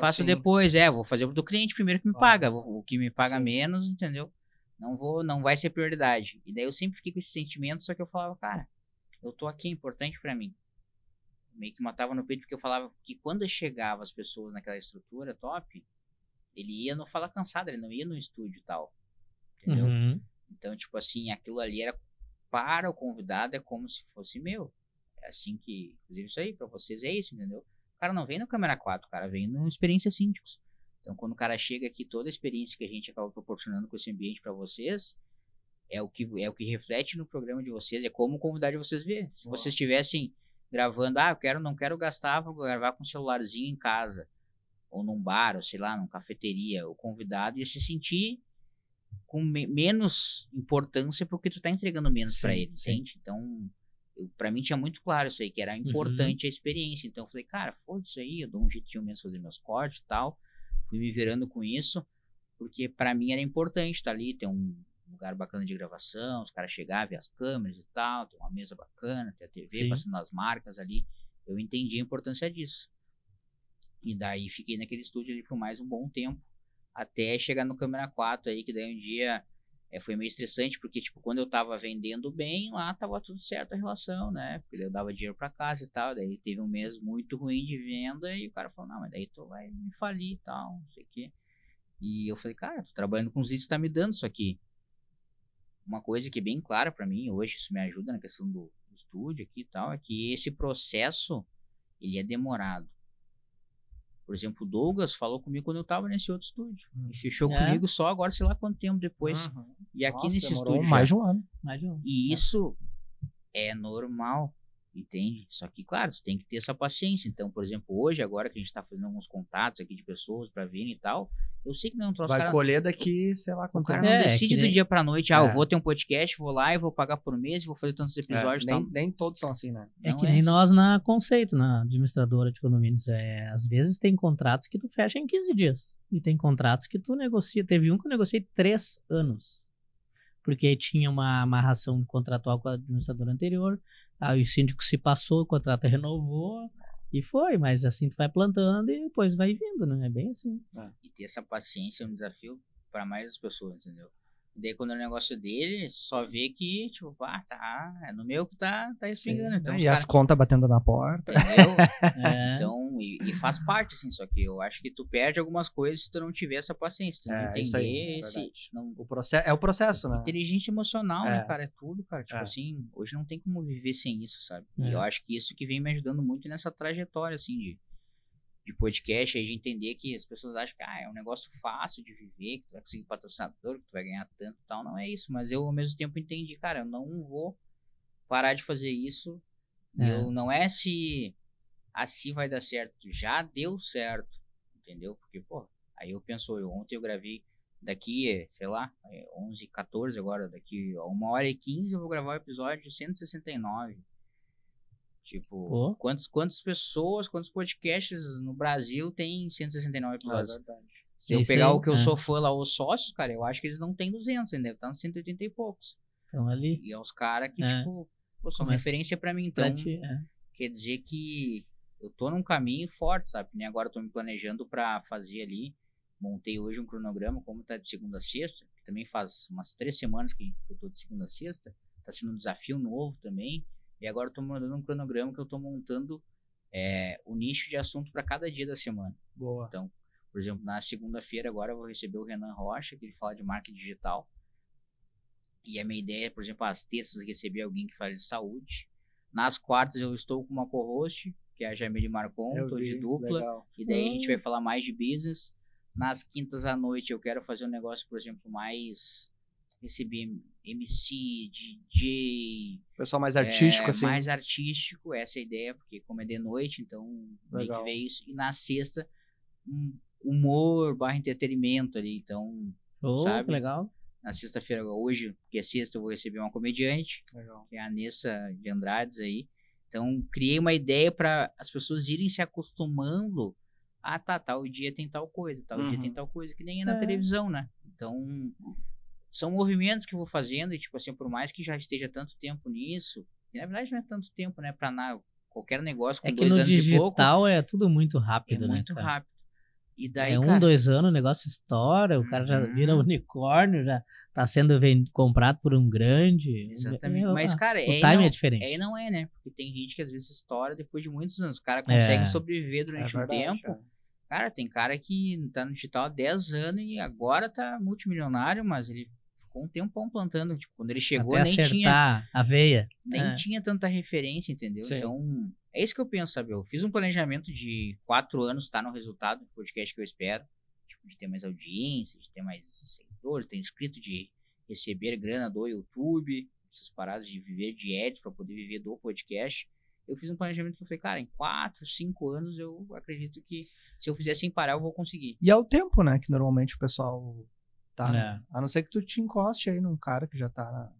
Faço assim. Depois, vou fazer do cliente primeiro que me paga, o que me paga menos, entendeu? Não vai ser prioridade. E daí eu sempre fiquei com esse sentimento, só que eu falava, cara, eu tô aqui, é importante pra mim. Meio que matava no peito, porque eu falava que quando chegava as pessoas naquela estrutura top, ele ia no Fala Cansado, ele não ia no estúdio e tal, entendeu? Então, tipo assim, aquilo ali era para o convidado, é como se fosse meu. É assim que, inclusive isso aí, pra vocês é isso, entendeu? O cara não vem no Câmera 4, o cara vem no Experiência Síndicos. Então, quando o cara chega aqui, toda a experiência que a gente acaba proporcionando com esse ambiente pra vocês, é o que reflete no programa de vocês, é como o convidado de vocês vê. Se vocês estivessem gravando, não quero gastar, vou gravar com um celularzinho em casa, ou num bar, ou sei lá, numa cafeteria, o convidado ia se sentir com menos importância porque tu tá entregando menos pra ele, entende? Então, pra mim tinha muito claro isso aí, que era importante a experiência. Então eu falei, cara, foda isso aí, eu dou um jeitinho mesmo fazer meus cortes e tal. Fui me virando com isso, porque pra mim era importante estar ali, ter um lugar bacana de gravação, os caras chegavam, ver as câmeras e tal, ter uma mesa bacana, ter a TV, passando as marcas ali. Eu entendi a importância disso. E daí fiquei naquele estúdio ali por mais um bom tempo, até chegar no Câmera 4 aí, que daí um dia foi meio estressante, porque, tipo, quando eu tava vendendo bem, lá tava tudo certo a relação, né? Porque daí eu dava dinheiro pra casa e tal, daí teve um mês muito ruim de venda e o cara falou, não, mas daí tu vai me falir e tal, não sei o quê. E eu falei, cara, tô trabalhando com os leads, tá me dando isso aqui. Uma coisa que é bem clara pra mim, hoje isso me ajuda na questão do estúdio aqui e tal, é que esse processo, ele é demorado. Por exemplo, o Douglas falou comigo quando eu tava nesse outro estúdio. E fechou comigo só agora, sei lá quanto tempo depois. E aqui nesse estúdio. Mais de um ano. E isso é normal, entende? Só que, claro, você tem que ter essa paciência. Então, por exemplo, hoje, agora que a gente tá fazendo alguns contatos aqui de pessoas pra virem e tal, eu sei que não troço. Vai colher daqui, sei lá quanto tempo. O cara não decide do dia pra noite, eu vou ter um podcast, vou lá e vou pagar por mês, vou fazer tantos episódios. Nem todos são assim, né? É que nem nós na Conceito, na administradora de condomínios. Às vezes tem contratos que tu fecha em 15 dias. E tem contratos que tu negocia. Teve um que eu negociei 3 anos. Porque tinha uma amarração contratual com a administradora anterior. Aí o síndico se passou, o contrato renovou. E foi, mas assim tu vai plantando e depois vai vindo, né? É bem assim. E ter essa paciência é um desafio para mais as pessoas, entendeu? E daí quando é o negócio dele, só vê que, tipo, é no meu que tá espingando. Então, e as contas batendo na porta. Entendeu? Então, e faz parte, assim, só que eu acho que tu perde algumas coisas se tu não tiver essa paciência. Tu não entender o processo, né? Inteligência emocional, né, cara? É tudo, cara. Tipo assim, hoje não tem como viver sem isso, sabe? E eu acho que isso que vem me ajudando muito nessa trajetória, assim, de podcast, aí de entender que as pessoas acham que é um negócio fácil de viver, que tu vai conseguir patrocinador, que tu vai ganhar tanto e tal, não é isso, mas eu ao mesmo tempo entendi, cara, eu não vou parar de fazer isso, eu não é se assim vai dar certo, já deu certo, entendeu? Porque, pô, aí eu penso, ontem eu gravei daqui, sei lá, 11h14 agora, daqui a 1h15 eu vou gravar o episódio 169. Tipo, quantas pessoas, quantos podcasts no Brasil tem 169 episódios? Se eu pegar o que eu sou fã lá, os sócios, cara, eu acho que eles não têm 200, ainda deve estar nos 180 e poucos. Então ali. E é os caras que, tipo, são referência pra mim. Então, quer dizer que eu tô num caminho forte, sabe? Nem agora eu tô me planejando pra fazer ali. Montei hoje um cronograma, como tá de segunda a sexta, que também faz umas 3 semanas que eu tô de segunda a sexta. Tá sendo um desafio novo também. E agora eu tô mandando um cronograma que eu tô montando o nicho de assunto para cada dia da semana. Boa. Então, por exemplo, na segunda-feira agora eu vou receber o Renan Rocha, que ele fala de marketing digital. E a minha ideia é, por exemplo, às terças receber alguém que fala de saúde. Nas quartas eu estou com uma co-host, que é a Jamile Marcon, tô de dupla. Legal. E daí a gente vai falar mais de business. Nas quintas à noite eu quero fazer um negócio, por exemplo, mais... receber MC, DJ... Pessoal mais artístico, assim. Mais artístico, essa é a ideia, porque como é de noite, então tem que ver isso. E na sexta, humor, entretenimento ali, então, sabe? Legal. Na sexta-feira, hoje, que é sexta, eu vou receber uma comediante, que é a Nessa de Andrades aí. Então, criei uma ideia para as pessoas irem se acostumando a, tal dia tem tal coisa, dia tem tal coisa, que nem é na televisão, né? Então... são movimentos que eu vou fazendo e, tipo assim, por mais que já esteja tanto tempo nisso, e na verdade não é tanto tempo, né, pra qualquer negócio com 2 anos e pouco. É que no digital é tudo muito rápido, né, muito rápido. E daí, 2 anos, o negócio estoura, o cara já vira unicórnio, já tá sendo comprado por um grande. Exatamente. Mas, cara, o time é diferente. Aí não é, né, porque tem gente que às vezes estoura depois de muitos anos. O cara consegue sobreviver durante um tempo. Cara, tem cara que tá no digital há 10 anos e agora tá multimilionário, mas ele ficou um tempão plantando, tipo, quando ele chegou até nem tinha a veia. Nem tinha tanta referência, entendeu? Sim. Então, é isso que eu penso, sabe? Eu fiz um planejamento de 4 anos, tá no resultado do podcast que eu espero, tipo, de ter mais audiência, de ter mais seguidores, ter inscrito, de receber grana do YouTube, essas paradas de viver de ads para poder viver do podcast. Eu fiz um planejamento que eu falei, cara, em 4, 5 anos eu acredito que se eu fizer sem parar eu vou conseguir. E é o tempo, né, que normalmente o pessoal tá, a não ser que tu te encoste aí num cara que já tá...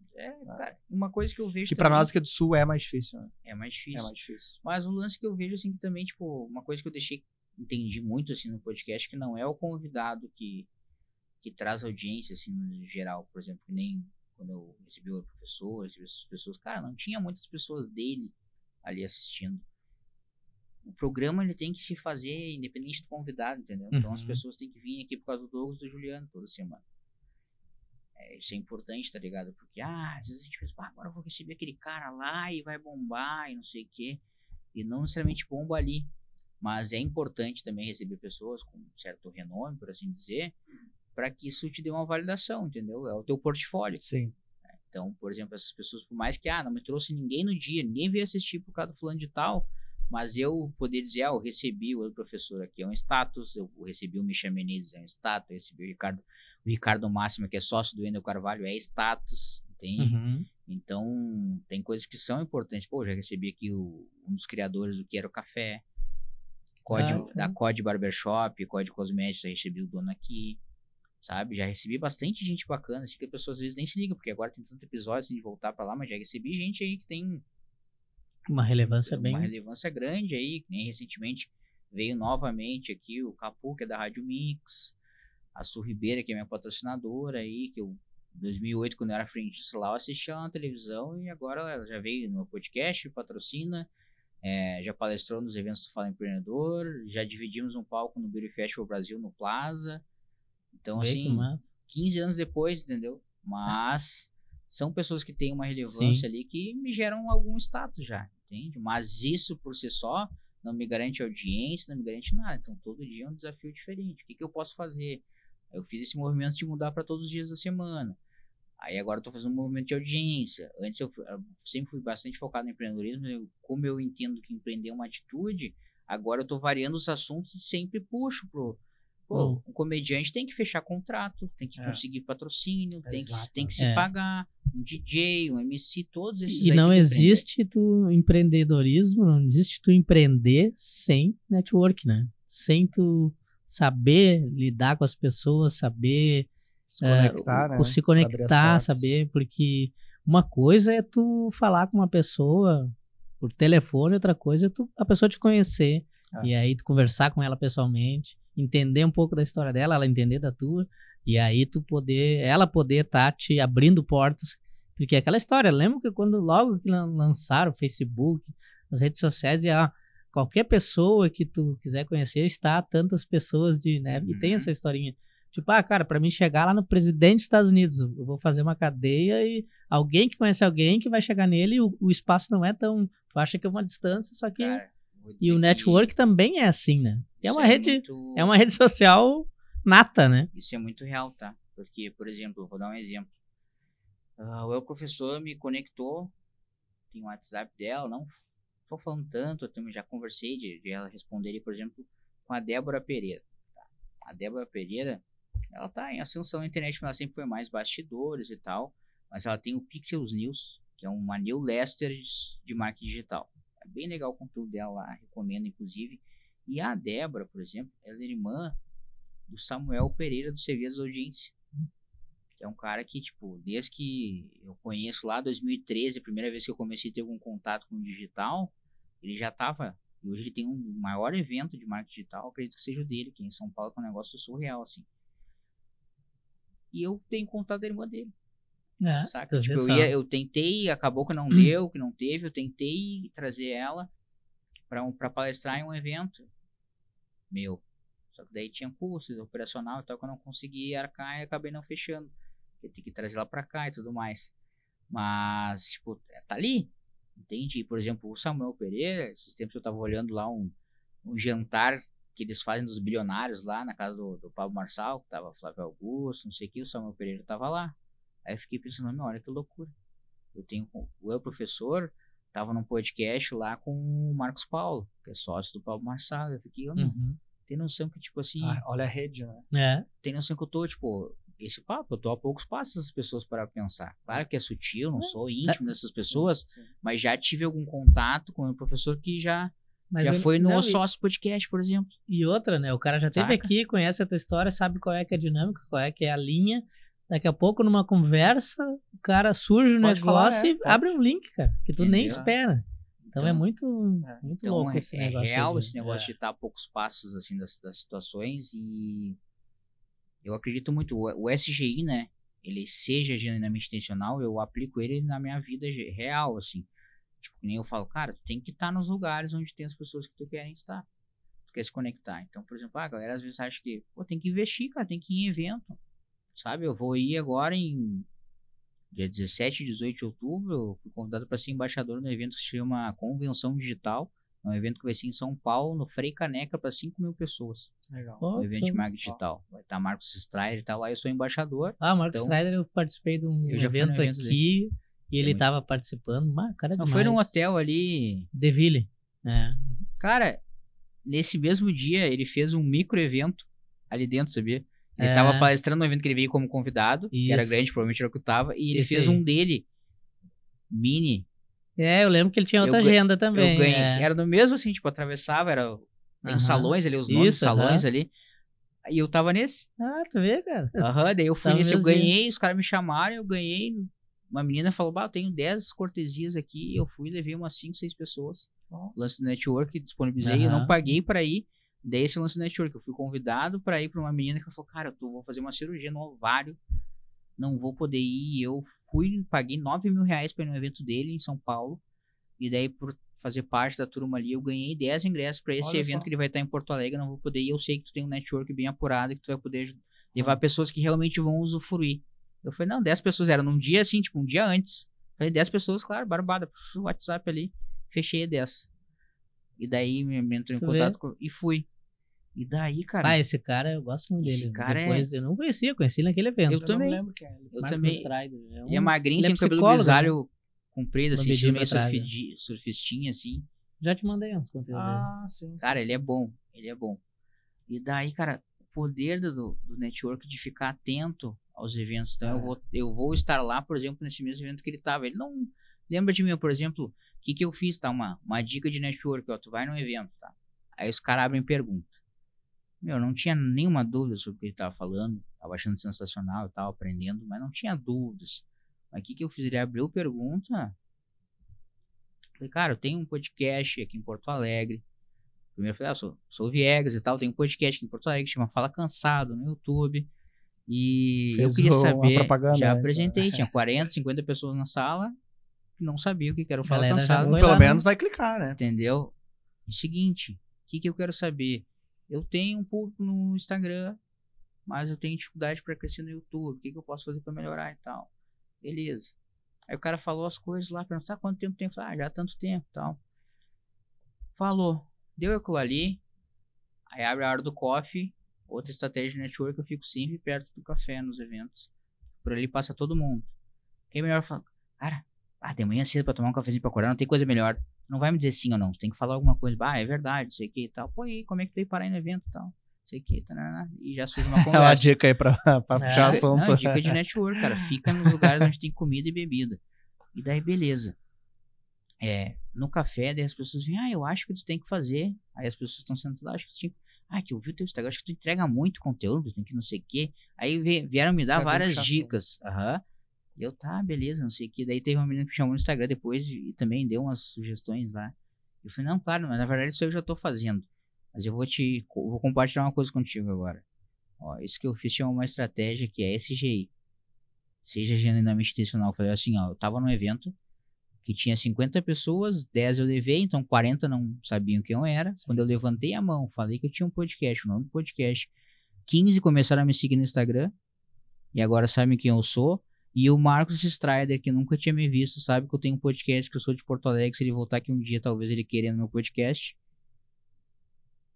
cara, uma coisa que eu vejo que pra nós que é do Sul é mais difícil, né? É mais difícil. Mas o lance que eu vejo, assim, que também, tipo, uma coisa que eu entendi muito, assim, no podcast, que não é o convidado que traz audiência, assim, no geral. Por exemplo, que nem quando eu recebi o professor, recebi essas pessoas, cara, não tinha muitas pessoas dele ali assistindo. O programa ele tem que se fazer independente do convidado, entendeu? Então as pessoas têm que vir aqui por causa do Douglas e do Juliano toda semana. Isso é importante, tá ligado? Porque às vezes a gente pensa, agora eu vou receber aquele cara lá e vai bombar e não sei o quê. E não necessariamente bomba ali. Mas é importante também receber pessoas com certo renome, por assim dizer, para que isso te dê uma validação, entendeu? É o teu portfólio. Sim. Então, por exemplo, essas pessoas, por mais que não me trouxe ninguém no dia, ninguém veio assistir por causa do fulano de tal, mas eu poder dizer, eu recebi o professor aqui, é um status, eu recebi o Michel Menezes, é um status, eu recebi o Ricardo Máximo, que é sócio do Wendel Carvalho, é status, entende? Então, tem coisas que são importantes. Pô, já recebi aqui um dos criadores do Quero Café, da Code Barbershop, Code Cosméticos, eu recebi o dono aqui, sabe? Já recebi bastante gente bacana, assim, que as pessoas às vezes nem se ligam, porque agora tem tanto episódio assim, de voltar pra lá, mas já recebi gente aí que tem uma relevância grande aí, que nem recentemente veio novamente aqui o Capu, que é da Rádio Mix, a Su Ribeira, que é minha patrocinadora aí, que eu, em 2008, quando eu era frentista lá, eu assistia na televisão e agora ela já veio no meu podcast, patrocina, já palestrou nos eventos do Fala Empreendedor, já dividimos um palco no Beauty Festival Brasil, no Plaza. Então, assim, 15 anos depois, entendeu? Mas são pessoas que têm uma relevância ali que me geram algum status já, entende? Mas isso por si só não me garante audiência, não me garante nada. Então, todo dia é um desafio diferente. O que eu posso fazer? Eu fiz esse movimento de mudar para todos os dias da semana. Aí agora eu tô fazendo um movimento de audiência. Antes eu sempre fui bastante focado no empreendedorismo. Como eu entendo que empreender é uma atitude, agora eu tô variando os assuntos e sempre puxo pro... Pô, um comediante tem que fechar contrato, tem que conseguir patrocínio, tem que se pagar, um DJ, um MC, todos esses. E não existe tu empreendedorismo, não existe tu empreender sem network, né? Sem tu saber lidar com as pessoas, saber Se conectar, né? Se conectar, saber, porque uma coisa é tu falar com uma pessoa por telefone, outra coisa é a pessoa te conhecer, e aí tu conversar com ela pessoalmente, entender um pouco da história dela, ela entender da tua, e aí ela poder estar te abrindo portas, porque aquela história, lembra que logo que lançaram o Facebook, as redes sociais, qualquer pessoa que tu quiser conhecer, está tantas pessoas né, e tem essa historinha. Tipo, cara, pra mim chegar lá no presidente dos Estados Unidos, eu vou fazer uma cadeia e alguém que conhece alguém que vai chegar nele, o espaço não é tão... Tu acha que é uma distância, só que... Cara, e o network também é assim, né? É uma rede social nata, né? Isso é muito real, tá? Porque, por exemplo, vou dar um exemplo. O professor me conectou, tem o WhatsApp dela, não tô falando tanto, eu também já conversei de ela responder, por exemplo, com a Débora Pereira. Tá? A Débora Pereira, ela tá em ascensão na internet, mas ela sempre foi mais bastidores e tal, mas ela tem o Pixels News, que é uma newsletter de marketing digital. É bem legal o conteúdo dela lá, recomendo inclusive. E a Débora, por exemplo, ela é irmã do Samuel Pereira do Segredos da Audiência, que é um cara que, tipo, desde que eu conheço lá, 2013, a primeira vez que eu comecei a ter algum contato com o digital, ele já tava, e hoje ele tem um maior evento de marketing digital, acredito que seja o dele, que em São Paulo, que é um negócio surreal, assim. E eu tenho contato da irmã dele. Saca? Tipo, eu tentei, acabou que não deu, que não teve, eu tentei trazer ela pra palestrar em um evento meu. Só que daí tinha custos operacional e tal, que eu não consegui arcar e acabei não fechando. Eu tenho que trazer ela pra cá e tudo mais. Mas, tipo, tá ali. Entende? Por exemplo, o Samuel Pereira, esses tempos eu tava olhando lá um jantar que eles fazem dos bilionários lá na casa do Pablo Marçal, que tava Flávio Augusto, não sei o que, o Samuel Pereira tava lá. Aí eu fiquei pensando, olha que loucura. O professor tava num podcast lá com o Marcos Paulo, que é sócio do Pablo Marçal. Eu fiquei, tem noção que, tipo assim... olha a rede, né? Tem noção que eu tô, tipo... Esse papo, eu tô a poucos passos das pessoas para pensar. Claro que é sutil, não sou íntimo dessas pessoas, sim. Mas já tive algum contato com um professor que já foi no Sócio Podcast, por exemplo. E outra, né? O cara já esteve aqui, conhece a tua história, sabe qual é que é a dinâmica, qual é que é a linha. Daqui a pouco, numa conversa, o cara surge um negócio e abre um link, cara, que tu nem espera. Então é muito louco esse negócio. É real esse negócio de estar a poucos passos assim, das situações, e eu acredito muito, o SGI, né, ele seja genuinamente intencional, eu aplico ele na minha vida real, assim. Tipo, nem eu falo, cara, tu tem que estar nos lugares onde tem as pessoas que tu querem estar. Tu quer se conectar. Então, por exemplo, a galera às vezes acha que, tem que investir, cara, tem que ir em evento. Sabe, eu vou ir agora em dia 17 e 18 de outubro, eu fui convidado para ser embaixador no evento que se chama Convenção Digital. É um evento que vai ser em São Paulo, no Frei Caneca, para 5.000 pessoas. Legal. Um evento de marketing digital. Vai estar Marcos Strider e tal, lá eu sou embaixador. Marcos Strider, eu participei de um evento aqui e ele estava participando. Cara, não, foi num hotel ali... Deville. Cara, nesse mesmo dia ele fez um micro evento ali dentro, sabia? Ele tava palestrando no evento que ele veio como convidado, que era grande, provavelmente era o que eu tava, e ele fez um dele, mini. Eu lembro que ele tinha outra agenda também. Eu ganhei. Era no mesmo, assim, tipo, atravessava, tem os salões ali, os nomes dos salões ali, e eu tava nesse. Tu vê, cara? Daí eu fui nesse, eu ganhei, os caras me chamaram, eu ganhei, uma menina falou, eu tenho 10 cortesias aqui, eu fui, levei umas 5, 6 pessoas, lance do network, disponibilizei, eu não paguei pra ir. Daí esse lance do network, eu fui convidado pra ir pra uma menina que falou, cara, vou fazer uma cirurgia no ovário, não vou poder ir. Eu fui, paguei R$9.000 pra ir no evento dele em São Paulo, e daí por fazer parte da turma ali, eu ganhei 10 ingressos pra esse evento que ele vai estar em Porto Alegre, não vou poder ir. Eu sei que tu tem um network bem apurado e que tu vai poder levar pessoas que realmente vão usufruir. Eu falei, não, 10 pessoas, era num dia assim, tipo um dia antes. Falei, 10 pessoas, claro, barbada, o WhatsApp ali, fechei 10. E daí me entrou em contato e fui. E daí, cara... esse cara, eu gosto muito dele. Esse cara depois, eu não conhecia, conheci naquele evento. Eu também. Não lembro quem é ele. Eu também. Strider, ele é magrinho, tem um cabelo grisalho comprido, assim, meio surfistinha, assim. Já te mandei uns conteúdos. Sim. Cara, ele é bom, E daí, cara, o poder do network de ficar atento aos eventos. Então, eu vou estar lá, por exemplo, nesse mesmo evento que ele tava. Ele não lembra de mim, por exemplo, o que eu fiz, tá? Uma dica de network, tu vai num evento, tá? Aí os caras abrem pergunta. Eu não tinha nenhuma dúvida sobre o que ele tava falando. tava achando sensacional e tal, aprendendo, mas não tinha dúvidas. Mas o que eu fiz? Ele abriu pergunta. Falei, cara, eu tenho um podcast aqui em Porto Alegre. Primeiro eu falei, sou Viegas e tal, tenho um podcast aqui em Porto Alegre que chama Fala Cansado no YouTube. E eu queria saber, já apresentei, tinha 40, 50 pessoas na sala que não sabiam o que era o Fala Cansado. Pelo menos vai clicar, né? Entendeu? E seguinte, o que eu quero saber? Eu tenho um público no Instagram, mas eu tenho dificuldade para crescer no YouTube. O que eu posso fazer para melhorar e tal? Beleza. Aí o cara falou as coisas lá, perguntou, quanto tempo tem? Eu falei, já há tanto tempo e tal. Falou, deu aquilo ali, aí abre a hora do coffee, outra estratégia de network, eu fico sempre perto do café nos eventos. Por ali passa todo mundo. Quem é melhor fala, cara, de manhã cedo pra tomar um cafezinho pra acordar, não tem coisa melhor. Não vai me dizer sim ou não, você tem que falar alguma coisa. É verdade, sei que e tal. Pô, e como é que tu veio parar aí no evento e tal? Sei que, e já surge uma conversa. É uma dica aí pra puxar assunto. Não, dica de network, cara. Fica nos lugares onde tem comida e bebida. E daí, beleza. No café, daí as pessoas vêm, eu acho que tu tem que fazer. Aí as pessoas estão sentadas lá, acho que tipo, que eu vi o teu Instagram, acho que tu entrega muito conteúdo, tem que não sei o quê. Aí vieram me dar várias dicas. E eu, beleza, não sei o que. Daí teve uma menina que me chamou no Instagram depois e também deu umas sugestões lá. Eu falei, não, claro, mas na verdade isso eu já tô fazendo. Mas eu vou compartilhar uma coisa contigo agora. Ó, isso que eu fiz tinha uma estratégia que é SGI. Seja genuinamente intencional. Eu falei assim, eu tava num evento que tinha 50 pessoas, 10 eu levei, então 40 não sabiam quem eu era. Sim. Quando eu levantei a mão, falei que eu tinha um podcast, o nome do podcast, 15 começaram a me seguir no Instagram e agora sabem quem eu sou. E o Marcos Strider, que nunca tinha me visto, sabe que eu tenho um podcast, que eu sou de Porto Alegre. Se ele voltar aqui um dia, talvez ele queira no meu podcast.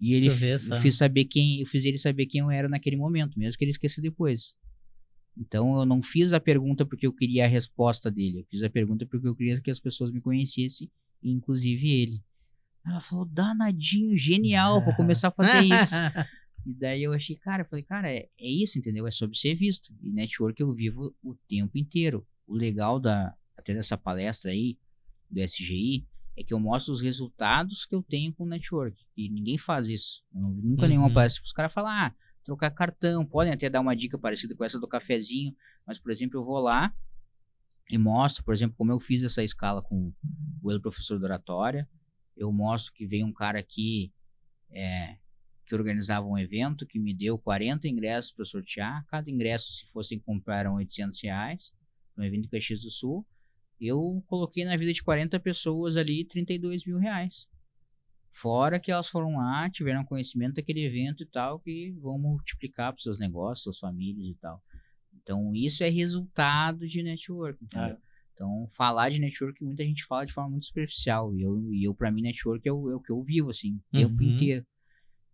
E ele eu fiz ele saber quem eu era naquele momento, mesmo que ele esqueça depois. Então eu não fiz a pergunta porque eu queria a resposta dele. Eu fiz a pergunta porque eu queria que as pessoas me conhecessem, inclusive ele. Ela falou, danadinho, genial, vou começar a fazer isso. E daí eu achei, é isso, entendeu? É sobre ser visto. E network eu vivo o tempo inteiro. O legal até dessa palestra aí, do SGI, é que eu mostro os resultados que eu tenho com o network. E ninguém faz isso. Eu não vi nunca nenhuma palestra que os caras falam, trocar cartão. Podem até dar uma dica parecida com essa do cafezinho. Mas, por exemplo, eu vou lá e mostro, por exemplo, como eu fiz essa escala com o professor de oratória. Eu mostro que veio um cara aqui... que organizava um evento, que me deu 40 ingressos para sortear. Cada ingresso, se fossem comprar, eram R$800, um evento em Caxias do Sul. Eu coloquei na vida de 40 pessoas ali R$32 mil. Fora que elas foram lá, tiveram conhecimento daquele evento e tal, que vão multiplicar para os seus negócios, suas famílias e tal. Então, isso é resultado de network, entendeu? Então, falar de network, muita gente fala de forma muito superficial. E eu para mim, network é o que eu vivo, assim, o tempo inteiro.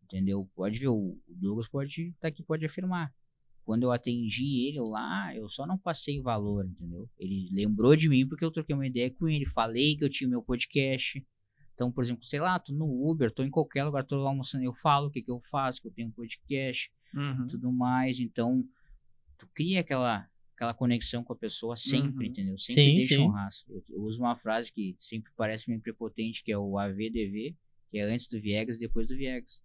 Entendeu? Pode ver, o Douglas pode estar aqui, pode afirmar. Quando eu atendi ele lá, eu só não passei valor, entendeu? Ele lembrou de mim porque eu troquei uma ideia com ele, falei que eu tinha meu podcast. Então, por exemplo, sei lá, tô no Uber, tô em qualquer lugar, tô almoçando, eu falo o que eu faço, que eu tenho um podcast, tudo mais. Então, tu cria aquela conexão com a pessoa sempre, entendeu? Sempre deixa um rastro. Eu uso uma frase que sempre parece meio prepotente, que é o AVDV, que é antes do Viegas e depois do Viegas.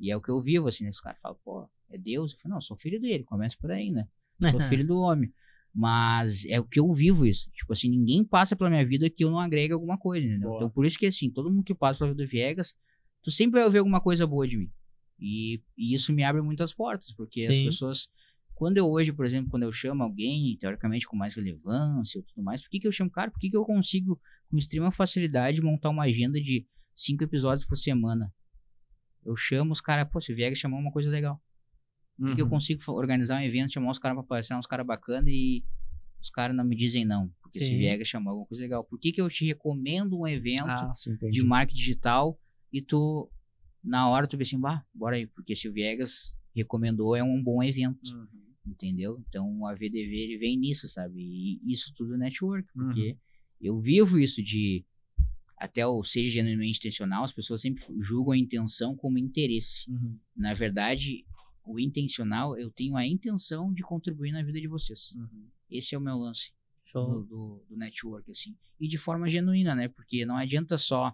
E é o que eu vivo, assim, né? Os caras falam, é Deus? Eu falo, não, sou filho dele, começa por aí, né? Sou filho do homem. Mas é o que eu vivo isso. Tipo assim, ninguém passa pela minha vida que eu não agregue alguma coisa, entendeu? Boa. Então, por isso que, assim, todo mundo que passa pela vida do Viegas, tu sempre vai ouvir alguma coisa boa de mim. E isso me abre muitas portas, porque as pessoas... Quando eu hoje, por exemplo, quando eu chamo alguém, teoricamente com mais relevância e tudo mais, por que eu chamo cara? Por que eu consigo, com extrema facilidade, montar uma agenda de 5 episódios por semana? Eu chamo os caras, se o Viegas chamou uma coisa legal. Por que eu consigo organizar um evento, chamar os caras pra palestrar, uns caras bacanas e os caras não me dizem não? Porque se o Viegas chamou alguma coisa legal. Por que eu te recomendo um evento de marketing digital e tu, na hora, tu vê assim, bora aí, porque se o Viegas recomendou, é um bom evento. Entendeu? Então, a VDV, ele vem nisso, sabe? E isso tudo é network, porque eu vivo isso de... Até o seja genuinamente intencional, as pessoas sempre julgam a intenção como interesse. Na verdade, o intencional, eu tenho a intenção de contribuir na vida de vocês. Esse é o meu lance do network, assim. E de forma genuína, né? Porque não adianta só,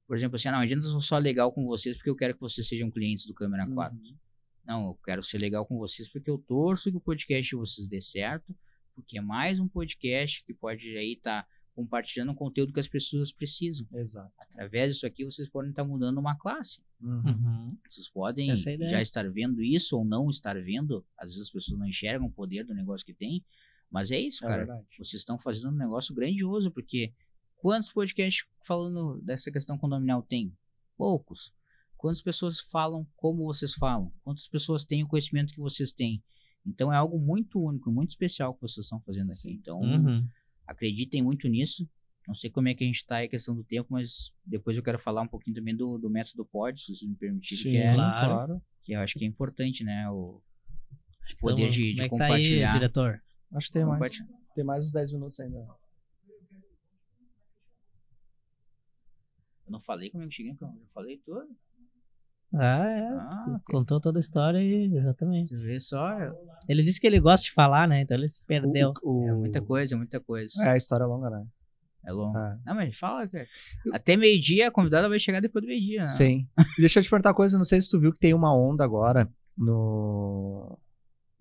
por exemplo, assim, não adianta só legal com vocês porque eu quero que vocês sejam clientes do Câmera 4. Não, eu quero ser legal com vocês porque eu torço que o podcast de vocês dê certo, porque é mais um podcast que pode aí estar compartilhando um conteúdo que as pessoas precisam. Exato. Através disso aqui, vocês podem estar mudando uma classe. Vocês podem já estar vendo isso ou não estar vendo. Às vezes as pessoas não enxergam o poder do negócio que tem. Mas é isso, cara. Verdade. Vocês estão fazendo um negócio grandioso, porque quantos podcasts falando dessa questão condominial tem? Poucos. Quantas pessoas falam como vocês falam? Quantas pessoas têm o conhecimento que vocês têm? Então é algo muito único, muito especial que vocês estão fazendo aqui. Então, acreditem muito nisso. Não sei como é que a gente está aí, a questão do tempo, mas depois eu quero falar um pouquinho também do método POD, se vocês me permitirem. Sim, claro. Que eu acho que é importante, né? O poder de compartilhar. Tá aí, diretor? Acho que tem mais uns 10 minutos ainda. Eu não falei como é que cheguei, eu falei tudo. Contou toda a história e exatamente. Você vê só. Ele disse que ele gosta de falar, né? Então ele se perdeu. É muita coisa, muita coisa. É, a história é longa, né? É longa. Não, mas fala, cara. Até meio-dia, a convidada vai chegar depois do meio-dia, né? Sim. Deixa eu te perguntar uma coisa, não sei se tu viu que tem uma onda agora no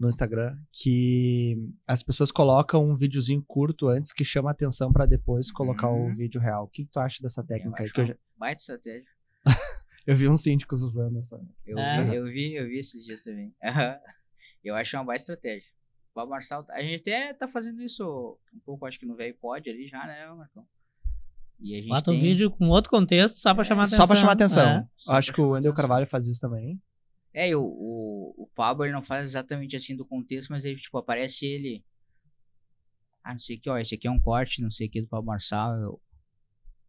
Instagram que as pessoas colocam um videozinho curto antes que chama a atenção pra depois colocar o vídeo real. O que tu acha dessa técnica aí? Baita estratégia. Eu vi uns síndicos usando essa. Eu vi esses dias também. Eu acho uma baita estratégia. O Marçal, a gente até tá fazendo isso um pouco, acho que no velho pod ali já, né, Marcão? E a gente bota um vídeo com outro contexto só pra chamar atenção. Só pra chamar atenção. Acho que o Wendel Carvalho faz isso também. E o Pablo ele não faz exatamente assim do contexto, mas aí, tipo, aparece ele. Não sei o que, esse aqui é um corte, não sei o que, do Pablo Marçal.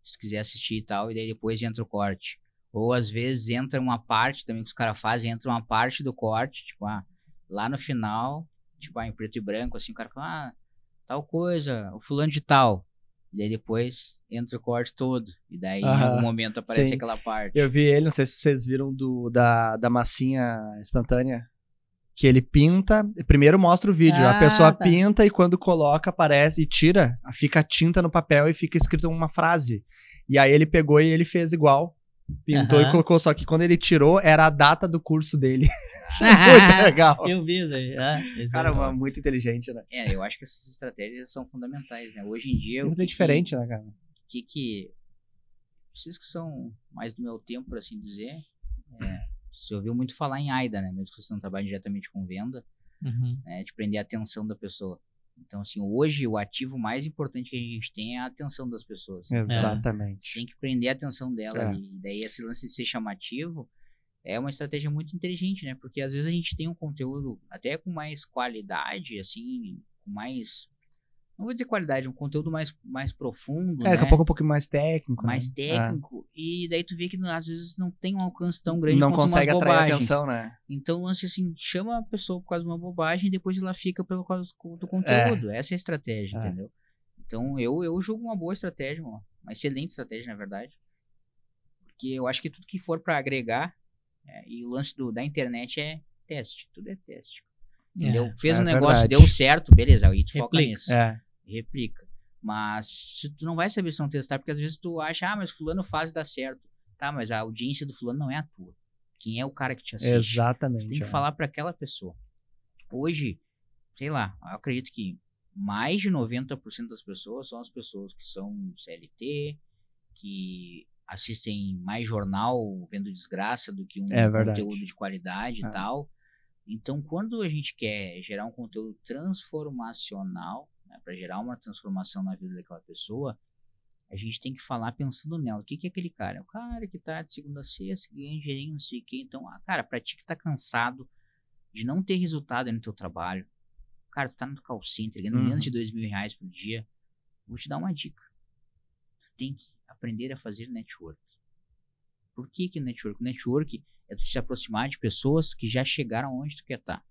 Se quiser assistir e tal, e daí depois entra o corte. Ou às vezes entra uma parte também que os caras fazem, entra uma parte do corte, tipo, lá no final, tipo, em preto e branco, assim, o cara fala, tal coisa, o fulano de tal. E daí depois entra o corte todo. E daí em algum momento aparece aquela parte. Eu vi ele, não sei se vocês viram da massinha instantânea. Que ele pinta, primeiro mostra o vídeo, a pessoa pinta e quando coloca aparece e tira, fica a tinta no papel e fica escrito uma frase. E aí ele pegou e ele fez igual. Pintou e colocou, só que quando ele tirou, era a data do curso dele. Muito legal. Eu vi isso aí. Cara, muito inteligente, né? Eu acho que essas estratégias são fundamentais, né? Hoje em dia... Mas é diferente, né, cara? Vocês que são mais do meu tempo, por assim dizer, você ouviu muito falar em AIDA, né? Mesmo que você não trabalhe diretamente com venda, né? De prender a atenção da pessoa. Então, assim, hoje o ativo mais importante que a gente tem é a atenção das pessoas. Exatamente. Tem que prender a atenção dela. E daí esse lance de ser chamativo é uma estratégia muito inteligente, né? Porque às vezes a gente tem um conteúdo até com mais qualidade, assim, com mais... Não vou dizer qualidade, um conteúdo mais profundo, né? Daqui a pouco um pouquinho mais técnico. Mais técnico. E daí tu vê que às vezes não tem um alcance tão grande não quanto consegue umas atrair bobagens. atenção, né? Então, assim, chama a pessoa por causa de uma bobagem e depois ela fica pelo causa do conteúdo. Essa é a estratégia, entendeu? Então, eu julgo uma boa estratégia, uma excelente estratégia, na verdade. Porque eu acho que tudo que for para agregar, e o lance da internet é teste. Tudo é teste. Entendeu? Fez um negócio, deu certo, beleza, aí tu foca nisso. Replica. Mas tu não vai saber se não testar, porque às vezes tu acha, mas fulano faz e dá certo. Tá, mas a audiência do fulano não é a tua. Quem é o cara que te assiste? Exatamente. Tu tem que falar para aquela pessoa. Hoje, sei lá, eu acredito que mais de 90% das pessoas são as pessoas que são CLT, que assistem mais jornal vendo desgraça do que um conteúdo de qualidade e tal. Então, quando a gente quer gerar um conteúdo transformacional, né, para gerar uma transformação na vida daquela pessoa, a gente tem que falar pensando nela. O que é aquele cara? É o cara que tá de segunda a sexta, que ganha dinheiro, não sei o que. Então, cara, pra ti que tá cansado de não ter resultado no teu trabalho, cara, tu tá no call center, ganhando menos de R$2.000 por dia, vou te dar uma dica. Tu tem que aprender a fazer network. Por que network? Network é tu se aproximar de pessoas que já chegaram onde tu quer estar.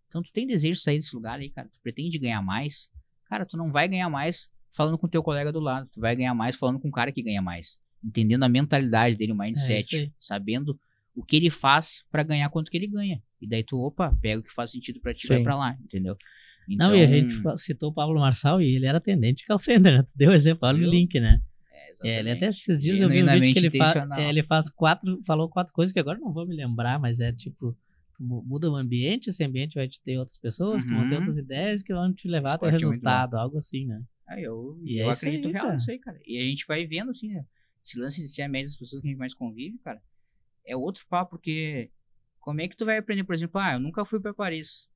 Então, tu tem desejo de sair desse lugar aí, cara, tu pretende ganhar mais, cara, tu não vai ganhar mais falando com o teu colega do lado, tu vai ganhar mais falando com um cara que ganha mais, entendendo a mentalidade dele, o mindset, sabendo o que ele faz pra ganhar quanto que ele ganha. E daí tu, pega o que faz sentido pra ti e vai pra lá, entendeu? Então, não, e a gente citou o Pablo Marçal e ele era atendente de call center, né? Tu deu o exemplo, olha o link, né? Ele até esses dias eu vi um vídeo que ele falou 4 coisas que agora não vou me lembrar, mas é tipo, Tu muda o ambiente, esse ambiente vai te ter outras pessoas, tu vão ter outras ideias que vão te levar a ter Esporte é muito resultado, algo assim, né? Eu E é isso acredito aí, real cara. nisso aí, cara. E a gente vai vendo, assim, né? Esse lance de ser a média das pessoas que a gente mais convive, cara, é outro papo, porque como é que tu vai aprender, por exemplo, eu nunca fui pra Paris.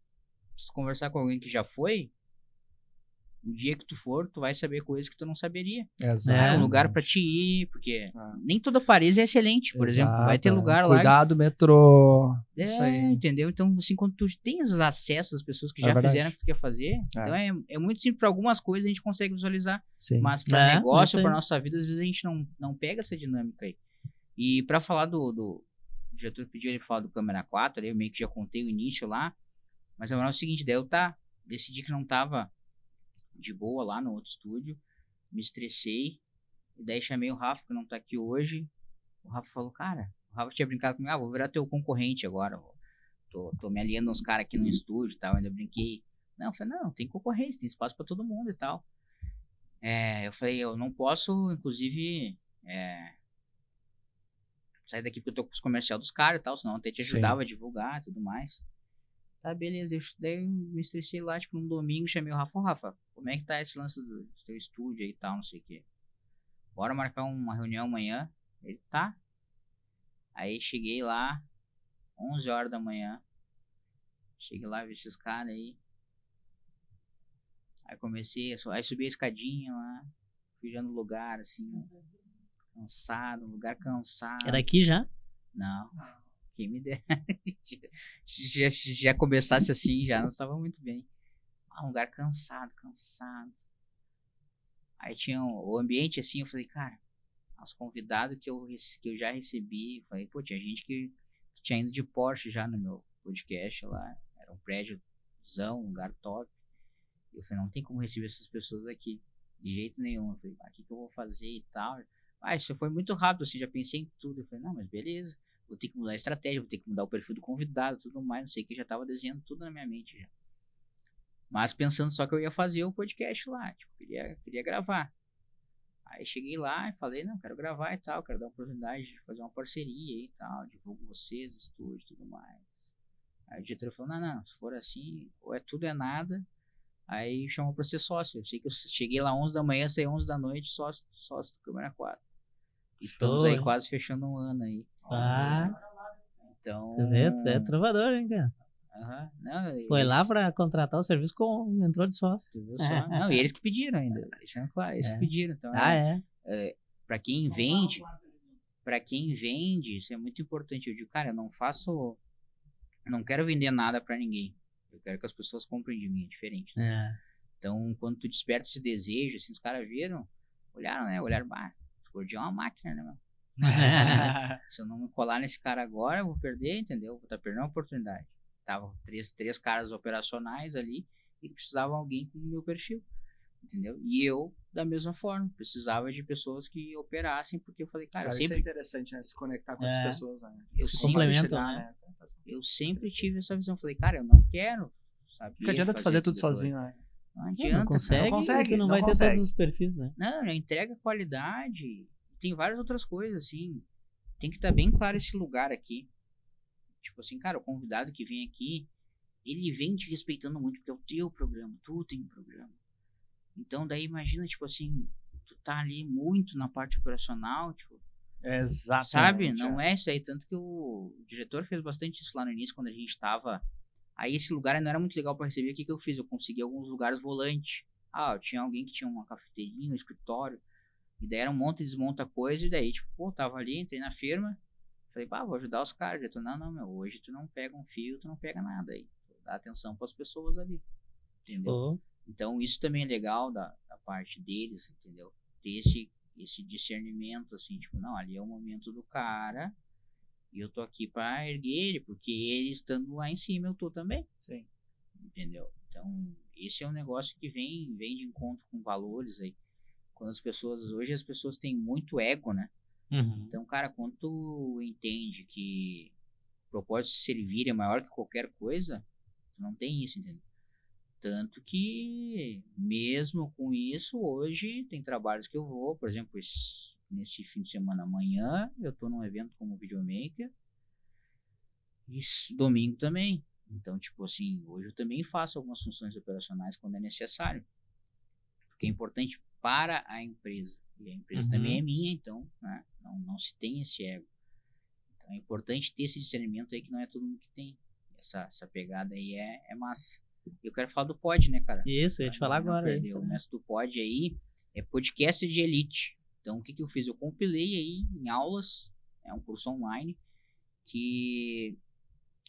Se tu conversar com alguém que já foi, o dia que tu for, tu vai saber coisas que tu não saberia. Exato. É um lugar pra te ir, porque nem toda Paris é excelente, por exemplo. Vai ter lugar lá. Cuidado, metrô. Isso aí. Entendeu? Então, assim, quando tu tem os acessos às pessoas que já verdade. fizeram o que tu quer fazer, então é muito simples. Pra algumas coisas a gente consegue visualizar. Sim. Mas pra negócio, isso pra aí. nossa vida, às vezes a gente não pega essa dinâmica aí. E pra falar o diretor pediu ele pra falar do câmera 4, ali, eu meio que já contei o início lá. Mas é o seguinte, daí eu decidi que não tava de boa lá no outro estúdio, me estressei, e daí chamei o Rafa, que não tá aqui hoje. O Rafa falou, cara, o Rafa tinha brincado comigo, vou virar teu concorrente agora, tô me aliando uns caras aqui no estúdio e tal, ainda brinquei. Não, eu falei, não, tem concorrência, tem espaço pra todo mundo e tal. Eu falei, eu não posso, inclusive, sair daqui porque eu tô com os comercial dos caras e tal, senão até te ajudava a divulgar e tudo mais. Tá, beleza, daí eu me estressei lá, tipo, num domingo, chamei o Rafa, Rafa, como é que tá esse lance do teu estúdio aí e tal, não sei o que. Bora marcar uma reunião amanhã? Ele, tá. Aí cheguei lá, 11 horas da manhã, cheguei lá, vi esses caras aí. Aí comecei, aí subi a escadinha lá, fui já no lugar, assim, cansado, um lugar cansado. Era aqui já? Não. Quem me dera. já começasse assim, já não estava muito bem. Um lugar cansado. Aí tinha o ambiente assim, eu falei, cara, os convidados que eu já recebi, falei, pô, tinha gente que tinha ido de Porsche já no meu podcast lá, era um prédiozão, um lugar top. Eu falei, não tem como receber essas pessoas aqui, de jeito nenhum. Eu falei, o que eu vou fazer e tal. Isso foi muito rápido, assim, já pensei em tudo. Eu falei, não, mas beleza. Vou ter que mudar a estratégia, vou ter que mudar o perfil do convidado, tudo mais, não sei o que, já tava desenhando tudo na minha mente já. Mas pensando só que eu ia fazer o podcast lá, tipo, queria gravar. Aí cheguei lá e falei, não, quero gravar e tal, quero dar uma oportunidade de fazer uma parceria e tal, divulgo vocês, estúdio e tudo mais. Aí o diretor falou, não, se for assim, ou é tudo é nada, aí chamou pra ser sócio. Eu sei que eu cheguei lá 11 da manhã, saí 11 da noite, sócio do Câmera 4. Estamos aí quase fechando um ano aí. Então... Tu é trovador, hein, cara? Não, foi lá pra contratar o serviço, entrou de sócio. Só? Não, e eles que pediram ainda, deixando claro, eles que pediram. Então, pra quem vende, isso é muito importante. Eu digo, cara, eu não quero vender nada pra ninguém. Eu quero que as pessoas comprem de mim, é diferente. Né? Então, quando tu desperta esse desejo, assim, os caras olharam, esse gordinho é uma máquina, né, meu? Se eu não me colar nesse cara agora, eu vou perder, entendeu? Vou estar perdendo a oportunidade. Tava três caras operacionais ali e precisavam de alguém com o meu perfil, entendeu? E eu, da mesma forma, precisava de pessoas que operassem, porque eu falei, cara, eu sempre... Isso é interessante, né? Se conectar com as pessoas, né? Eu sempre tive essa visão. Falei, cara, eu não quero, sabe? Porque adianta tu fazer tudo sozinho, né? Não adianta. Não consegue, não vai ter todos os perfis, né? Não, entrega qualidade. Tem várias outras coisas, assim. Tem que estar bem claro esse lugar aqui. Tipo assim, cara, o convidado que vem aqui, ele vem te respeitando muito, porque é o teu programa, tu tem um programa. Então, daí imagina, tipo assim, tu tá ali muito na parte operacional, tipo... Exatamente. Sabe? Não é isso aí. Tanto que o diretor fez bastante isso lá no início, quando a gente tava... Aí esse lugar não era muito legal pra receber. O que eu fiz? Eu consegui alguns lugares volantes. Eu tinha alguém que tinha uma cafeteria, um escritório. E daí era um monte e desmonta coisa. E daí, tipo, tava ali, entrei na firma. Falei, vou ajudar os caras. Eu falei, não, hoje tu não pega um fio, tu não pega nada aí. Dá atenção pras pessoas ali. Entendeu? Então isso também é legal da parte deles, entendeu? Ter esse discernimento, assim, tipo, não, ali é o momento do cara e eu tô aqui pra erguer ele, porque ele estando lá em cima, eu tô também. Sim. Entendeu? Então, esse é um negócio que vem de encontro com valores aí. Quando hoje as pessoas têm muito ego, né? Então, cara, quando tu entende que o propósito de servir é maior que qualquer coisa, tu não tem isso, entendeu? Tanto que, mesmo com isso, hoje tem trabalhos que eu vou, por exemplo, nesse fim de semana amanhã, eu tô num evento como videomaker, E domingo também. Então, tipo assim, hoje eu também faço algumas funções operacionais quando é necessário. Porque é importante para a empresa. E a empresa também é minha, então, né, não se tem esse ego. Então é importante ter esse discernimento aí que não é todo mundo que tem. Essa pegada aí é massa. Eu quero falar do pod, né, cara? Isso, eu ia te falar agora. Aí, o mestre do pod aí é podcast de elite. Então, o que eu fiz? Eu compilei aí em aulas, é um curso online, que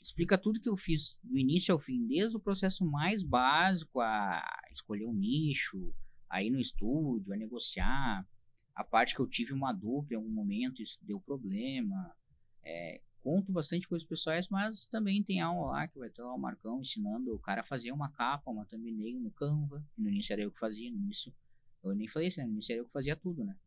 explica tudo que eu fiz, do início ao fim, desde o processo mais básico, a escolher um nicho, a ir no estúdio, a negociar, a parte que eu tive uma dupla em algum momento, isso deu problema, conto bastante coisas pessoais, mas também tem aula lá, que vai ter lá o Marcão ensinando o cara a fazer uma capa, uma thumbnail no Canva, no início era eu que fazia, no início eu nem falei isso, né? No início era eu que fazia tudo, né?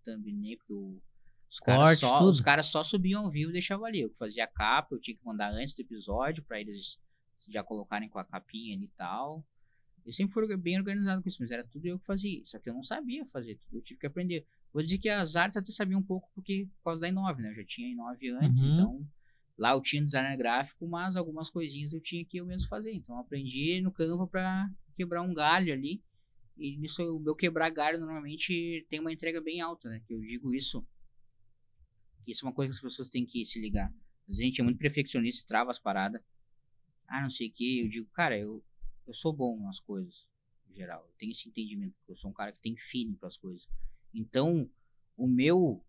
Thumbnail, porque os caras só subiam ao vivo e deixavam ali. Eu que fazia a capa, eu tinha que mandar antes do episódio pra eles já colocarem com a capinha ali e tal. Eu sempre fui bem organizado com isso, mas era tudo eu que fazia. Só que eu não sabia fazer tudo, eu tive que aprender. Vou dizer que as artes até sabia um pouco porque por causa da Inove, né? Eu já tinha Inove antes, então lá eu tinha designer gráfico, mas algumas coisinhas eu tinha que eu mesmo fazer. Então eu aprendi no Canva pra quebrar um galho ali. E nisso o meu quebrar galho normalmente tem uma entrega bem alta, né? Que eu digo isso. Que isso é uma coisa que as pessoas têm que se ligar. Às vezes a gente é muito perfeccionista, trava as paradas. Não sei o que. Eu digo, cara, eu sou bom nas coisas, em geral. Eu tenho esse entendimento, porque eu sou um cara que tem feeling pras coisas. Então, o meu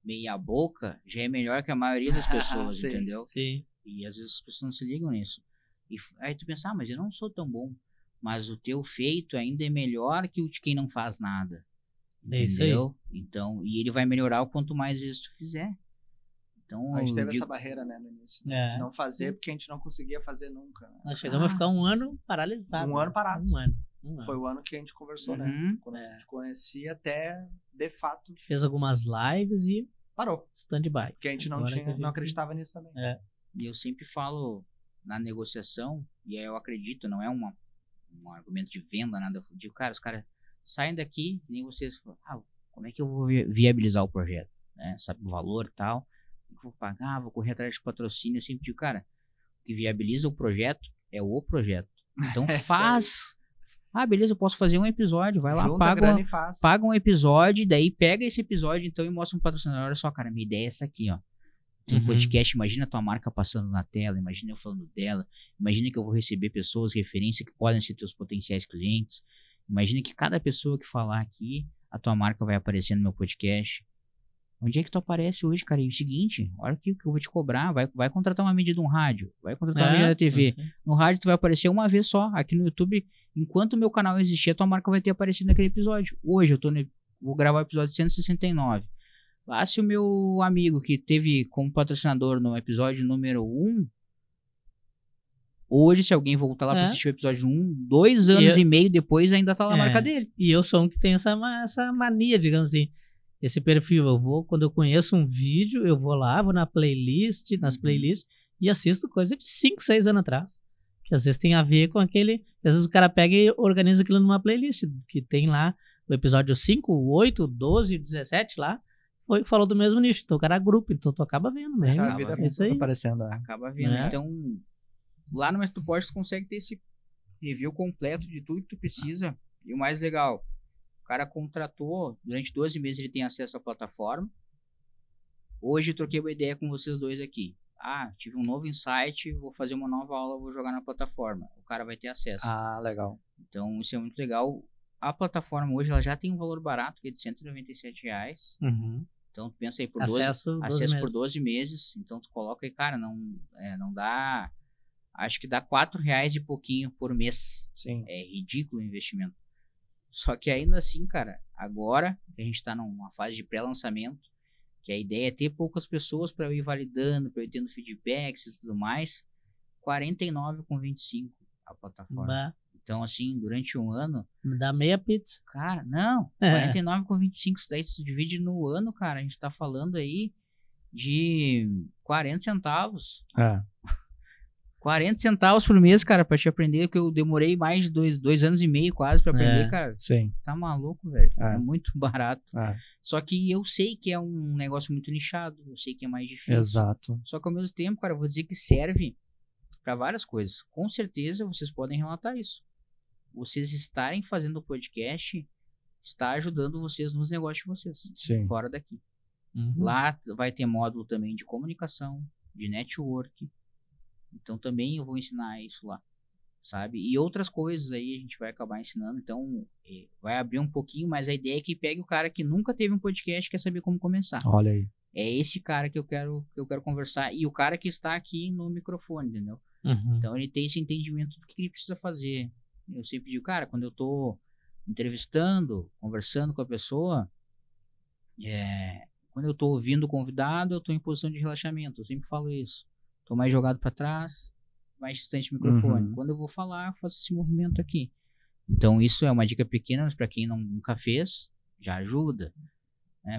meia boca já é melhor que a maioria das pessoas, sim, entendeu? Sim. E às vezes as pessoas não se ligam nisso. E aí tu pensa, mas eu não sou tão bom. Mas o teu feito ainda é melhor que o de quem não faz nada. Entendeu? Então, e ele vai melhorar o quanto mais vezes tu fizer. Então, a gente teve essa barreira, né, no início. Né? De não fazer porque a gente não conseguia fazer nunca. Né? Nós chegamos a ficar um ano paralisado. Um ano parado. Um ano. Foi o ano que a gente conversou, né? Quando a gente conhecia até, de fato... Fez algumas lives e... parou. Stand-by. Porque a gente não acreditava nisso também. E eu sempre falo na negociação, e aí eu acredito, não é um argumento de venda, nada. Eu digo, cara, os caras saem daqui, nem vocês falam, como é que eu vou viabilizar o projeto? Né? Sabe o valor e tal? Eu vou pagar, vou correr atrás de patrocínio. Eu sempre digo, cara, o que viabiliza o projeto é o projeto. Então faz. Beleza, eu posso fazer um episódio. Vai lá, paga um episódio, daí pega esse episódio então e mostra um patrocinador. Olha só, cara, minha ideia é essa aqui, ó. Tem um podcast, imagina a tua marca passando na tela, imagina eu falando dela, imagina que eu vou receber pessoas, referência que podem ser teus potenciais clientes, imagina que cada pessoa que falar aqui, a tua marca vai aparecer no meu podcast. Onde é que tu aparece hoje, cara? E o seguinte, olha o que eu vou te cobrar, vai contratar uma mídia de um rádio, vai contratar uma mídia da TV. No rádio tu vai aparecer uma vez só, aqui no YouTube, enquanto o meu canal existir, a tua marca vai ter aparecido naquele episódio. Hoje vou gravar o episódio 169. Lá se o meu amigo que teve como patrocinador no episódio número 1, hoje se alguém voltar lá pra assistir o episódio 1, 2 anos e meio depois ainda tá lá a marca dele. E eu sou um que tem essa mania, digamos assim, esse perfil. Quando eu conheço um vídeo, eu vou lá, vou nas playlists e assisto coisa de 5, 6 anos atrás. Que às vezes tem a ver com aquele... Às vezes o cara pega e organiza aquilo numa playlist, que tem lá o episódio 5, 8, 12, 17 lá, falou do mesmo nicho, então o cara agrupa, então tu acaba vendo mesmo. Isso aí. Aparecendo, acaba vendo. Então, lá no Método Pod tu consegue ter esse review completo de tudo que tu precisa. E o mais legal, o cara contratou, durante 12 meses ele tem acesso à plataforma. Hoje eu troquei uma ideia com vocês dois aqui. Tive um novo insight, vou fazer uma nova aula, vou jogar na plataforma. O cara vai ter acesso. Legal. Então, isso é muito legal. A plataforma hoje ela já tem um valor barato, que é de R$197. Então, tu pensa aí por acesso por 12 meses. Então, tu coloca aí, cara, não dá... Acho que dá R$4 e pouquinho por mês. Sim. É ridículo o investimento. Só que ainda assim, cara, agora que a gente está numa fase de pré-lançamento, que a ideia é ter poucas pessoas para eu ir validando, para eu ir tendo feedbacks e tudo mais, R$49,25 a plataforma. Então, assim, durante um ano... Dá meia pizza. Cara, não. R$49,25. Isso daí se divide no ano, cara. A gente tá falando aí de 40 centavos. 40 centavos por mês, cara, pra te aprender, que eu demorei mais de 2 anos e meio quase pra aprender, cara. Sim. Tá maluco, velho. É muito barato. É. Só que eu sei que é um negócio muito nichado, eu sei que é mais difícil. Exato. Só que ao mesmo tempo, cara, eu vou dizer que serve pra várias coisas. Com certeza vocês podem relatar isso. Vocês estarem fazendo o podcast está ajudando vocês nos negócios de vocês. Sim. Fora daqui. Lá vai ter módulo também de comunicação, de network. Então também eu vou ensinar isso lá, sabe? E outras coisas aí a gente vai acabar ensinando. Então vai abrir um pouquinho, mas a ideia é que pegue o cara que nunca teve um podcast e quer saber como começar. Olha aí. É esse cara que eu quero conversar. E o cara que está aqui no microfone, entendeu? Então ele tem esse entendimento do que ele precisa fazer. Eu sempre digo, cara, quando eu tô entrevistando, conversando com a pessoa, quando eu tô ouvindo o convidado, eu tô em posição de relaxamento. Eu sempre falo isso. Tô mais jogado para trás, mais distante do microfone. Quando eu vou falar, eu faço esse movimento aqui. Então isso é uma dica pequena, mas para quem nunca fez, já ajuda.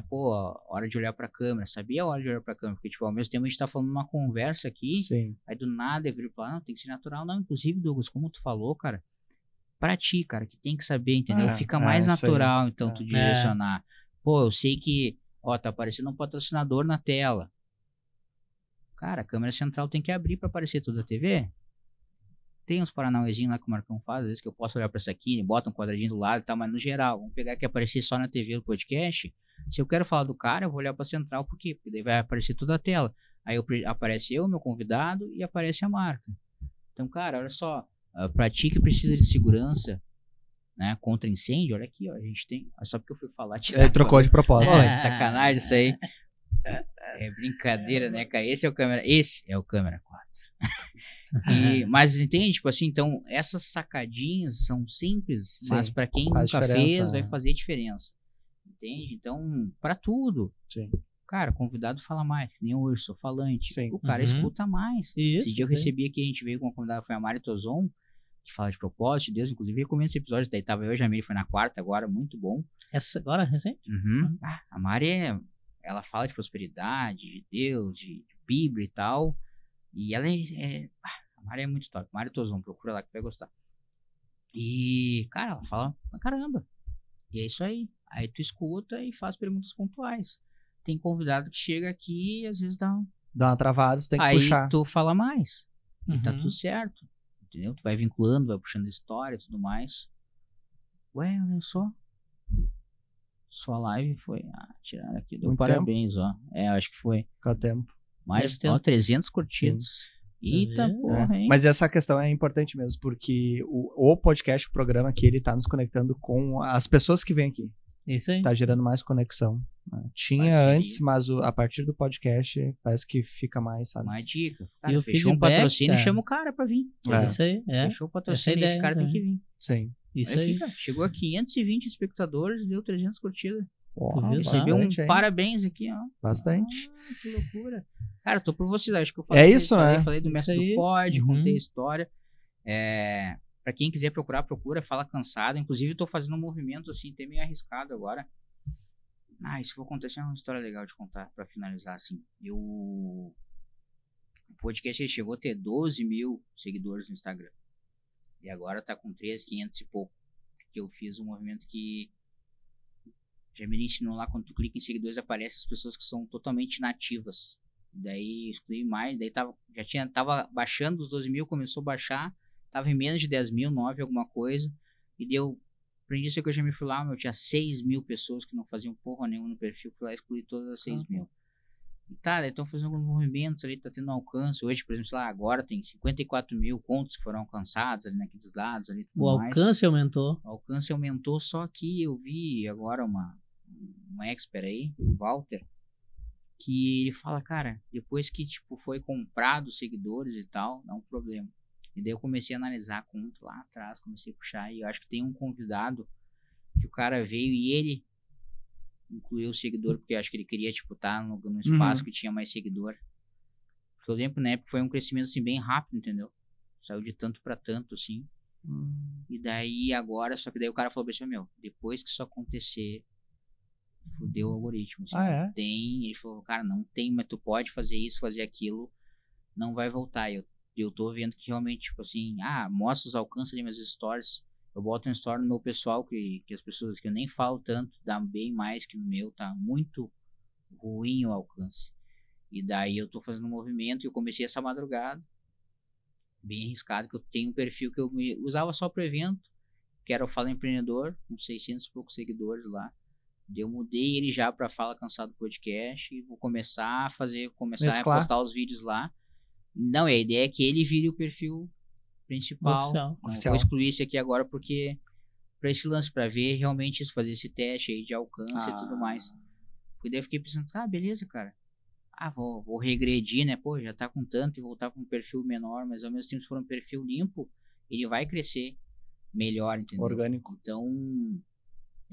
Pô, hora de olhar pra câmera. Sabia a hora de olhar pra câmera? Porque, tipo, ao mesmo tempo a gente tá falando uma conversa aqui. Sim. Aí do nada eu viro pra lá, não, tem que ser natural. Não, inclusive, Douglas, como tu falou, cara, pra ti, cara, que tem que saber, entendeu? Fica mais natural, então, tu direcionar. Pô, eu sei que, tá aparecendo um patrocinador na tela. Cara, a câmera central tem que abrir pra aparecer toda a TV. Tem uns paranauezinhos lá que o Marcão faz, às vezes que eu posso olhar pra essa aqui, bota um quadradinho do lado e tal, mas no geral, vamos pegar que aparecer só na TV do podcast. Se eu quero falar do cara, eu vou olhar pra central, por quê? Porque daí vai aparecer toda a tela. Aí aparece eu, meu convidado, e aparece a marca. Então, cara, olha só, pra ti que precisa de segurança, né, contra incêndio, olha aqui, ó, a gente tem, só porque eu fui falar... Ele trocou de propósito. De sacanagem isso aí. É brincadeira, né, cara? Esse é o câmera 4. Mas entende, tipo assim, então essas sacadinhas são simples, mas pra quem nunca fez, vai fazer diferença. Entende? Então, pra tudo. Sim. Cara, convidado fala mais, que nem eu sou falante. Sim. O cara escuta mais. Isso, Esse dia eu recebi aqui, a gente veio com uma convidada, foi a Mari Tozon, que fala de propósito de Deus, inclusive recomendo esse episódio, daí tava eu e a Jamile, foi na quarta agora, muito bom. Essa agora, recente? A Mari, ela fala de prosperidade, de Deus, de Bíblia e tal, e ela a Mari é muito top, Mari Tozon, procura lá que vai gostar. E, cara, ela fala pra caramba. E é isso aí. Aí tu escuta e faz perguntas pontuais. Tem convidado que chega aqui e às vezes dá uma travada, tu tem que puxar. Aí tu fala mais. E tá tudo certo. Entendeu? Tu vai vinculando, vai puxando história e tudo mais. Ué, olha só. Sua live foi... tiraram aqui. Deu muito parabéns, tempo. Acho que foi. Qual tempo? Mais, 300 curtidas. Eita, porra, hein? Mas essa questão é importante mesmo, porque o podcast, o programa aqui, ele tá nos conectando com as pessoas que vêm aqui. Isso aí. Tá gerando mais conexão. Tinha antes, mas a partir do podcast parece que fica mais, sabe? Uma dica. Cara, fechou um patrocínio, chama o cara pra vir. Isso aí, Fechou o patrocínio, esse cara tem que vir. Sim. Isso aí. Cara, chegou a 520 espectadores, deu 300 curtidas. Recebeu parabéns aqui, ó. Bastante. Que loucura. Cara, tô por vocês, acho que eu falei. Falei do mestre do pod, contei a história. Pra quem quiser procura Fala Cansado. Inclusive, tô fazendo um movimento assim, até meio arriscado agora. Isso vai acontecer, é uma história legal de contar pra finalizar assim. O podcast chegou a ter 12 mil seguidores no Instagram. E agora tá com 3.500 e pouco. Porque eu fiz um movimento que já me ensinou lá, quando tu clica em seguidores, aparecem as pessoas que são totalmente nativas. Daí excluí mais, daí tava baixando os 12 mil, começou a baixar, tava em menos de 10 mil, 9 alguma coisa, e deu, aprendi isso que eu já me fui lá, eu tinha 6 mil pessoas que não faziam porra nenhuma no perfil, fui lá e excluí todas as 6 mil. E daí estão fazendo alguns movimentos ali, tá tendo alcance, hoje, por exemplo, sei lá, agora tem 54 mil contos que foram alcançados ali naqueles lados. Ali, o alcance aumentou. O alcance aumentou, só que eu vi agora uma expert aí, o Walter, que ele fala, cara, depois que tipo foi comprado os seguidores e tal, não é um problema. E daí eu comecei a analisar a conta lá atrás, comecei a puxar, e eu acho que tem um convidado que o cara veio e ele incluiu o seguidor, porque eu acho que ele queria tipo estar no espaço que tinha mais seguidor. Porque eu lembro que na época foi um crescimento assim bem rápido, entendeu? Saiu de tanto pra tanto assim. E daí agora, só que daí o cara falou assim, depois que isso acontecer, fudeu o algoritmo, assim, não tem, ele falou, cara, não tem, mas tu pode fazer isso, fazer aquilo, não vai voltar. Eu eu tô vendo que realmente, tipo assim, mostra os alcances das minhas stories. Eu boto um story no meu pessoal que as pessoas que eu nem falo tanto, dá bem mais que no meu, tá muito ruim o alcance. E daí eu tô fazendo um movimento que eu comecei essa madrugada, bem arriscado, que eu tenho um perfil que eu usava só para evento, que era o Fala Empreendedor, com 600 e poucos seguidores lá. Eu mudei ele já para Fala Cansado Podcast e vou começar a postar os vídeos lá. Não, a ideia é que ele vire o perfil principal. Oficial. Vou excluir esse aqui agora porque para esse lance, para ver realmente isso, fazer esse teste aí de alcance e tudo mais. Porque daí eu fiquei pensando, beleza, cara. Vou regredir, né? Pô, já tá com tanto e voltar com um perfil menor, mas ao mesmo tempo, se for um perfil limpo, ele vai crescer melhor, entendeu? Orgânico. Então,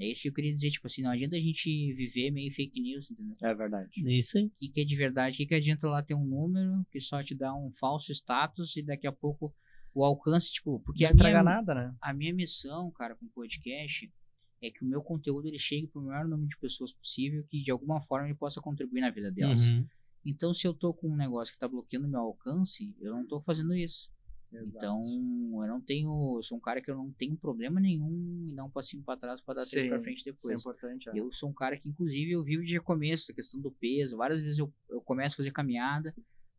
é isso que eu queria dizer, tipo assim, não adianta a gente viver meio fake news, entendeu? É verdade. Isso aí. O que é de verdade? O que adianta lá ter um número que só te dá um falso status e daqui a pouco o alcance, tipo, porque não entrega nada, né? A minha missão, cara, com o podcast é que o meu conteúdo ele chegue para o maior número de pessoas possível que de alguma forma ele possa contribuir na vida delas. Então, se eu tô com um negócio que tá bloqueando meu alcance, eu não tô fazendo isso. Exato. Então, eu sou um cara que eu não tenho problema nenhum em dar um passinho para trás para dar três para frente depois. Isso é importante. Eu sou um cara que, inclusive, eu vivo de recomeço, a questão do peso. Várias vezes eu começo a fazer caminhada,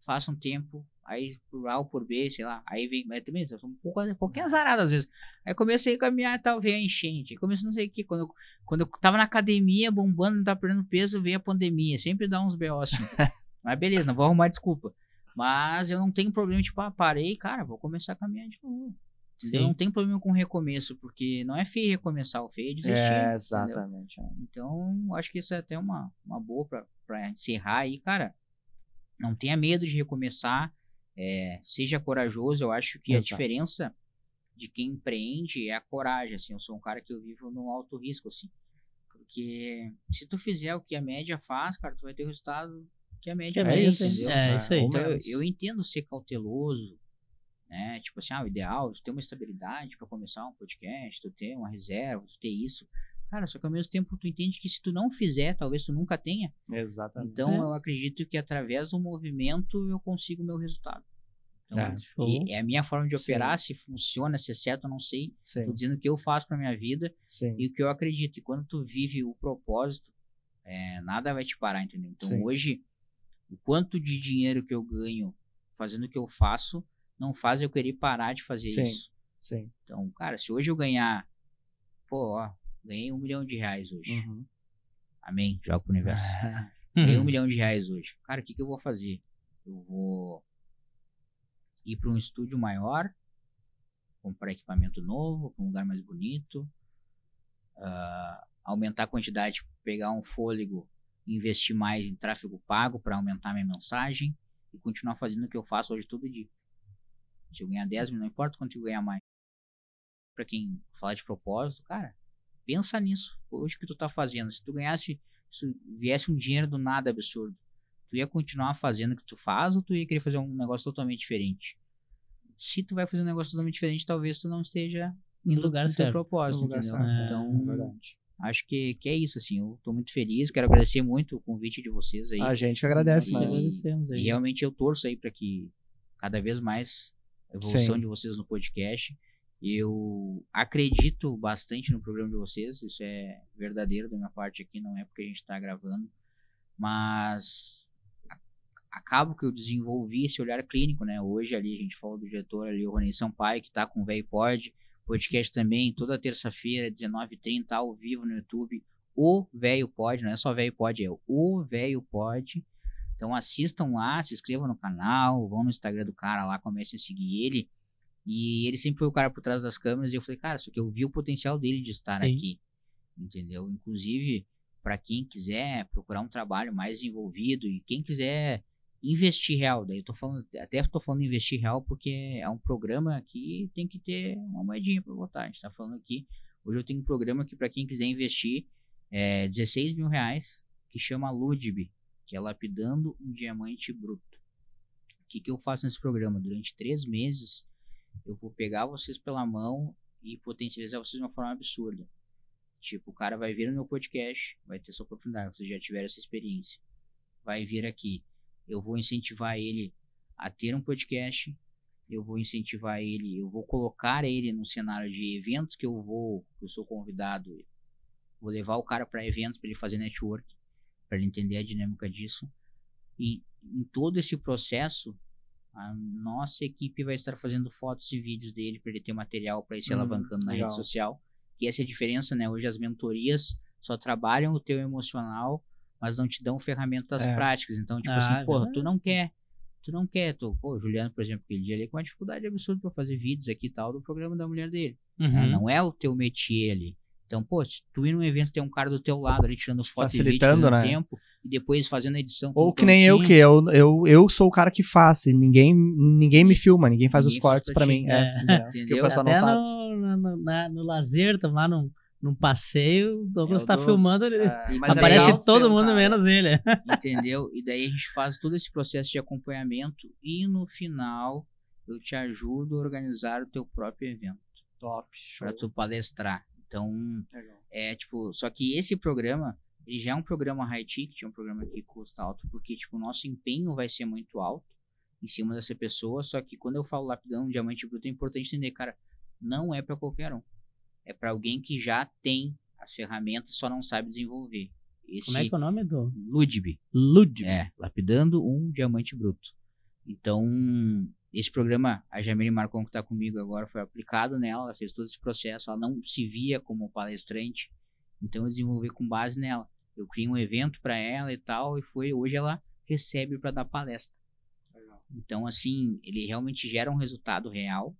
faço um tempo, aí por A ou por B, sei lá, aí vem, mas também eu sou um pouquinho azarado às vezes. Aí comecei a caminhar e tal, veio a enchente. Aí comecei não sei o que, quando eu tava na academia bombando, não tava perdendo peso, veio a pandemia. Sempre dá uns B.O. assim. Mas beleza, não vou arrumar desculpa. Mas eu não tenho problema, tipo, parei, cara, vou começar a caminhar de novo. Eu não tenho problema com recomeço, porque não é feio recomeçar, o feio é desistir. Exatamente. Então, acho que isso é até uma boa pra encerrar aí, cara. Não tenha medo de recomeçar, seja corajoso. Eu acho que a diferença de quem empreende é a coragem, assim. Eu sou um cara que eu vivo no alto risco, assim. Porque se tu fizer o que a média faz, cara, tu vai ter o resultado que a média faz, entendeu? Isso aí. Então, eu entendo ser cauteloso, né? Tipo assim, o ideal é tu ter uma estabilidade para começar um podcast, tu ter uma reserva, tu ter isso. Cara, só que ao mesmo tempo tu entende que se tu não fizer, talvez tu nunca tenha. Exatamente. Então eu acredito que através do movimento eu consigo o meu resultado. Então, é a minha forma de operar. Se funciona, se é certo, eu não sei. Tô dizendo o que eu faço pra minha vida e o que eu acredito. E quando tu vive o propósito, nada vai te parar, entendeu? Então hoje, o quanto de dinheiro que eu ganho fazendo o que eu faço, não faz eu querer parar de fazer isso. Então, cara, se hoje eu ganhar, ganhei R$1 milhão hoje. Amém, jogo pro universo. Ganhei R$1 milhão hoje. Cara, o que eu vou fazer? Eu vou ir para um estúdio maior, comprar equipamento novo, para um lugar mais bonito, aumentar a quantidade, pegar um fôlego, investir mais em tráfego pago para aumentar minha mensagem e continuar fazendo o que eu faço hoje todo dia. Se eu ganhar 10 mil, não importa quanto eu ganhar mais. Para quem fala de propósito, cara, pensa nisso. Hoje o que tu tá fazendo, se viesse um dinheiro do nada absurdo, tu ia continuar fazendo o que tu faz ou tu ia querer fazer um negócio totalmente diferente? Se tu vai fazer um negócio totalmente diferente, talvez tu não esteja no lugar certo. Teu propósito, entendeu? Certo. Então, acho que é isso, assim. Eu tô muito feliz, quero agradecer muito o convite de vocês aí. A gente que agradece, né? Agradecemos aí. E realmente eu torço aí para que cada vez mais a evolução de vocês no podcast. Eu acredito bastante no programa de vocês, isso é verdadeiro da minha parte aqui, não é porque a gente está gravando, mas acabo que eu desenvolvi esse olhar clínico, né? Hoje ali a gente falou do diretor ali, o Rony Sampaio, que está com o Velho Pod, podcast também, toda terça-feira, 19h30, ao vivo no YouTube, o Velho Pod, não é só Velho Pod, é o Velho Pod. Então assistam lá, se inscrevam no canal, vão no Instagram do cara lá, comecem a seguir ele. E ele sempre foi o cara por trás das câmeras e eu falei, cara, só que eu vi o potencial dele de estar aqui, entendeu? Inclusive, para quem quiser procurar um trabalho mais desenvolvido e quem quiser investir real, daí eu tô falando investir real porque é um programa que tem que ter uma moedinha para botar. A gente tá falando aqui, hoje eu tenho um programa que para quem quiser investir é R$16 mil, que chama Ludib, que é Lapidando um Diamante Bruto. O que eu faço nesse programa? Durante 3 meses eu vou pegar vocês pela mão e potencializar vocês de uma forma absurda. Tipo, o cara vai vir no meu podcast, vai ter essa oportunidade, vocês já tiveram essa experiência. Vai vir aqui, eu vou incentivar ele a ter um podcast, eu vou incentivar ele, eu vou colocar ele no cenário de eventos que eu sou convidado, vou levar o cara para eventos para ele fazer network, para ele entender a dinâmica disso. E em todo esse processo, a nossa equipe vai estar fazendo fotos e vídeos dele para ele ter material para ir se alavancando na rede social. Que essa é a diferença, né? Hoje as mentorias só trabalham o teu emocional, mas não te dão ferramentas práticas. Então, tipo assim, porra, tu não quer, pô, Juliano, por exemplo, aquele dia ali com uma dificuldade absurda para fazer vídeos aqui e tal do programa da mulher dele. Né? Não é o teu métier ali. Então, pô, se tu ir num evento tem um cara do teu lado ali tirando foto e vídeo, né? tempo, e depois fazendo a edição. Ou que nem eu, que eu sou o cara que faz, e ninguém me filma, ninguém faz os cortes pra mim. Entendeu? O pessoal até não sabe. no lazer, estamos lá num passeio, o Douglas tá Douglas, filmando, mas aparece todo mundo menos ele. Entendeu? E daí a gente faz todo esse processo de acompanhamento e no final eu te ajudo a organizar o teu próprio evento. Top, show. Pra tu palestrar. Então, só que esse programa, ele já é um programa high ticket, é um programa que custa alto, porque, tipo, o nosso empenho vai ser muito alto em cima dessa pessoa, só que quando eu falo lapidão, diamante bruto, é importante entender, cara, não é pra qualquer um. É pra alguém que já tem as ferramentas e só não sabe desenvolver. Como é que é o nome do? Ludib. Lapidando um diamante bruto. Então, esse programa, a Jamile Marcon, que está comigo agora, foi aplicado nela, ela fez todo esse processo, ela não se via como palestrante, então eu desenvolvi com base nela. Eu criei um evento para ela e tal, e hoje ela recebe para dar palestra. Então, assim, ele realmente gera um resultado real,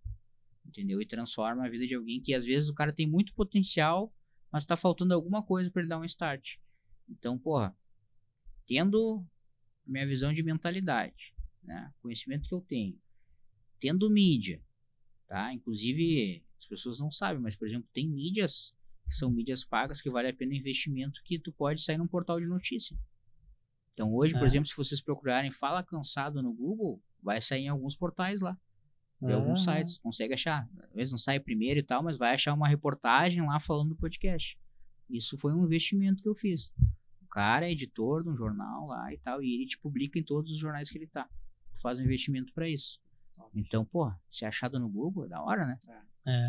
entendeu? E transforma a vida de alguém que, às vezes, o cara tem muito potencial, mas está faltando alguma coisa para ele dar um start. Então, porra, tendo minha visão de mentalidade, né, conhecimento que eu tenho, tendo mídia, tá? Inclusive, as pessoas não sabem, mas, por exemplo, tem mídias que são mídias pagas que vale a pena investimento que tu pode sair num portal de notícia. Então, hoje, por exemplo, se vocês procurarem Fala Cansado no Google, vai sair em alguns portais lá. De alguns sites, consegue achar. Às vezes não sai primeiro e tal, mas vai achar uma reportagem lá falando do podcast. Isso foi um investimento que eu fiz. O cara é editor de um jornal lá e tal, e ele te publica em todos os jornais que ele tá. Tu faz um investimento para isso. Então, pô, se é achado no Google, é da hora, né?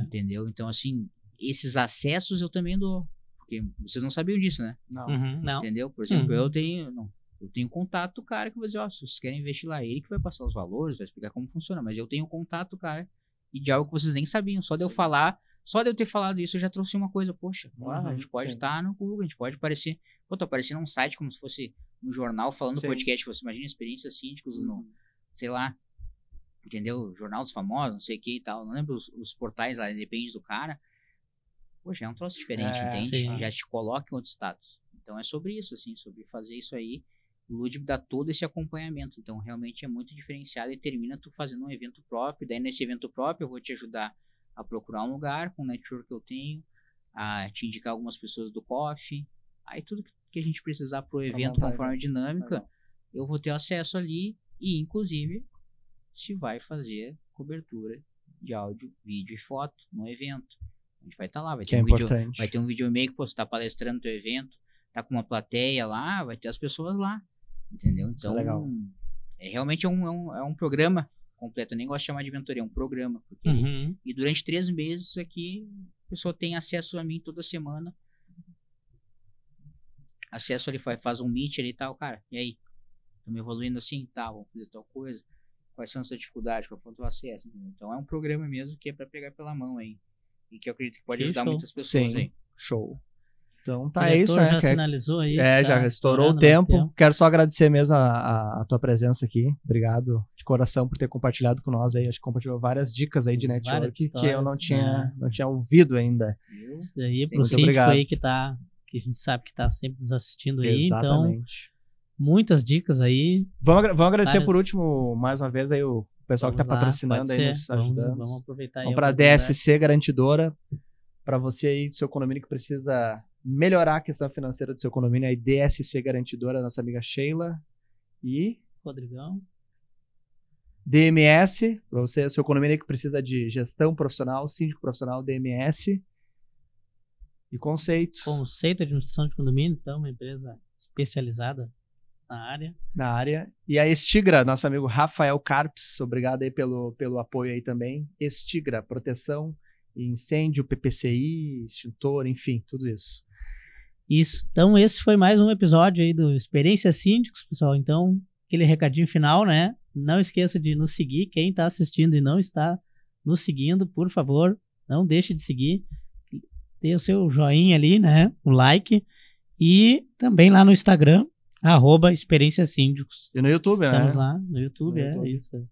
Entendeu? Então, assim, esses acessos eu também dou. Porque vocês não sabiam disso, né? Não. Entendeu? Por exemplo, eu tenho contato do cara que vai dizer, se vocês querem investir lá, ele que vai passar os valores, vai explicar como funciona, mas eu tenho contato do cara e de algo que vocês nem sabiam. Só de eu ter falado isso, eu já trouxe uma coisa, poxa, a gente pode estar no Google, a gente pode aparecer, tô aparecendo num site como se fosse um jornal falando podcast, você imagina experiências síndicos no, sei lá, entendeu? Jornal dos Famosos, não sei o que e tal, não lembro os portais lá, depende do cara. Poxa, é um troço diferente, entende? Já te coloca em outro status. Então é sobre isso, assim, sobre fazer isso aí. O Ludib dá todo esse acompanhamento, então realmente é muito diferenciado e termina tu fazendo um evento próprio, daí nesse evento próprio eu vou te ajudar a procurar um lugar com o network que eu tenho, a te indicar algumas pessoas do coffee, aí tudo que a gente precisar pro evento conforme a dinâmica, eu vou ter acesso ali e inclusive se vai fazer cobertura de áudio, vídeo e foto no evento. A gente vai estar lá, vai ter um vídeo meio que você tá palestrando no teu evento, tá com uma plateia lá, vai ter as pessoas lá. Entendeu? Então, realmente é um programa completo. Eu nem gosto de chamar de mentoria, é um programa. Porque e durante 3 meses aqui, a pessoa tem acesso a mim toda semana. Acesso ali, faz um meet ali e tal, cara. E aí? Estamos evoluindo assim, tá? Vamos fazer tal coisa. Quais são as suas dificuldades? Qual foi o teu acesso? Entendeu? Então é um programa mesmo que é pra pegar pela mão aí. E que eu acredito que pode ajudar muitas pessoas aí. Show. Então tá, é isso, né? Já sinalizou aí. Já estourou o tempo. Quero só agradecer mesmo a tua presença aqui. Obrigado de coração por ter compartilhado com nós aí. Acho que compartilhou várias dicas aí de network que eu não tinha ouvido ainda. Isso aí pro síndico aí que a gente sabe que tá sempre nos assistindo aí. Exatamente. Então, muitas dicas aí. Vamos agradecer por último, mais uma vez aí o pessoal que tá patrocinando aí, nos ajudando. Vamos aproveitar aí. Vamos pra DSC Garantidora. Pra você aí do seu condomínio que precisa melhorar a questão financeira do seu condomínio, aí DSC Garantidora, nossa amiga Sheila e Rodrigão. DMS, para você, o seu condomínio que precisa de gestão profissional, síndico profissional, DMS e Conceito. Conceito de administração de condomínios, então, uma empresa especializada na área. E a Estigra, nosso amigo Rafael Carpes, obrigado aí pelo apoio aí também. Estigra, proteção, incêndio, PPCI, extintor, enfim, tudo isso. Isso. Então, esse foi mais um episódio aí do Experiência Síndicos, pessoal. Então, aquele recadinho final, né? Não esqueça de nos seguir. Quem está assistindo e não está nos seguindo, por favor, não deixe de seguir. Dê o seu joinha ali, né? O like. E também lá no Instagram, @Experiência Síndicos. E no YouTube, Estamos né? lá no YouTube, YouTube. isso.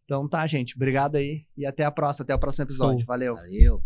Então tá, gente. Obrigado aí. E até a próxima, até o próximo episódio. Valeu. Valeu.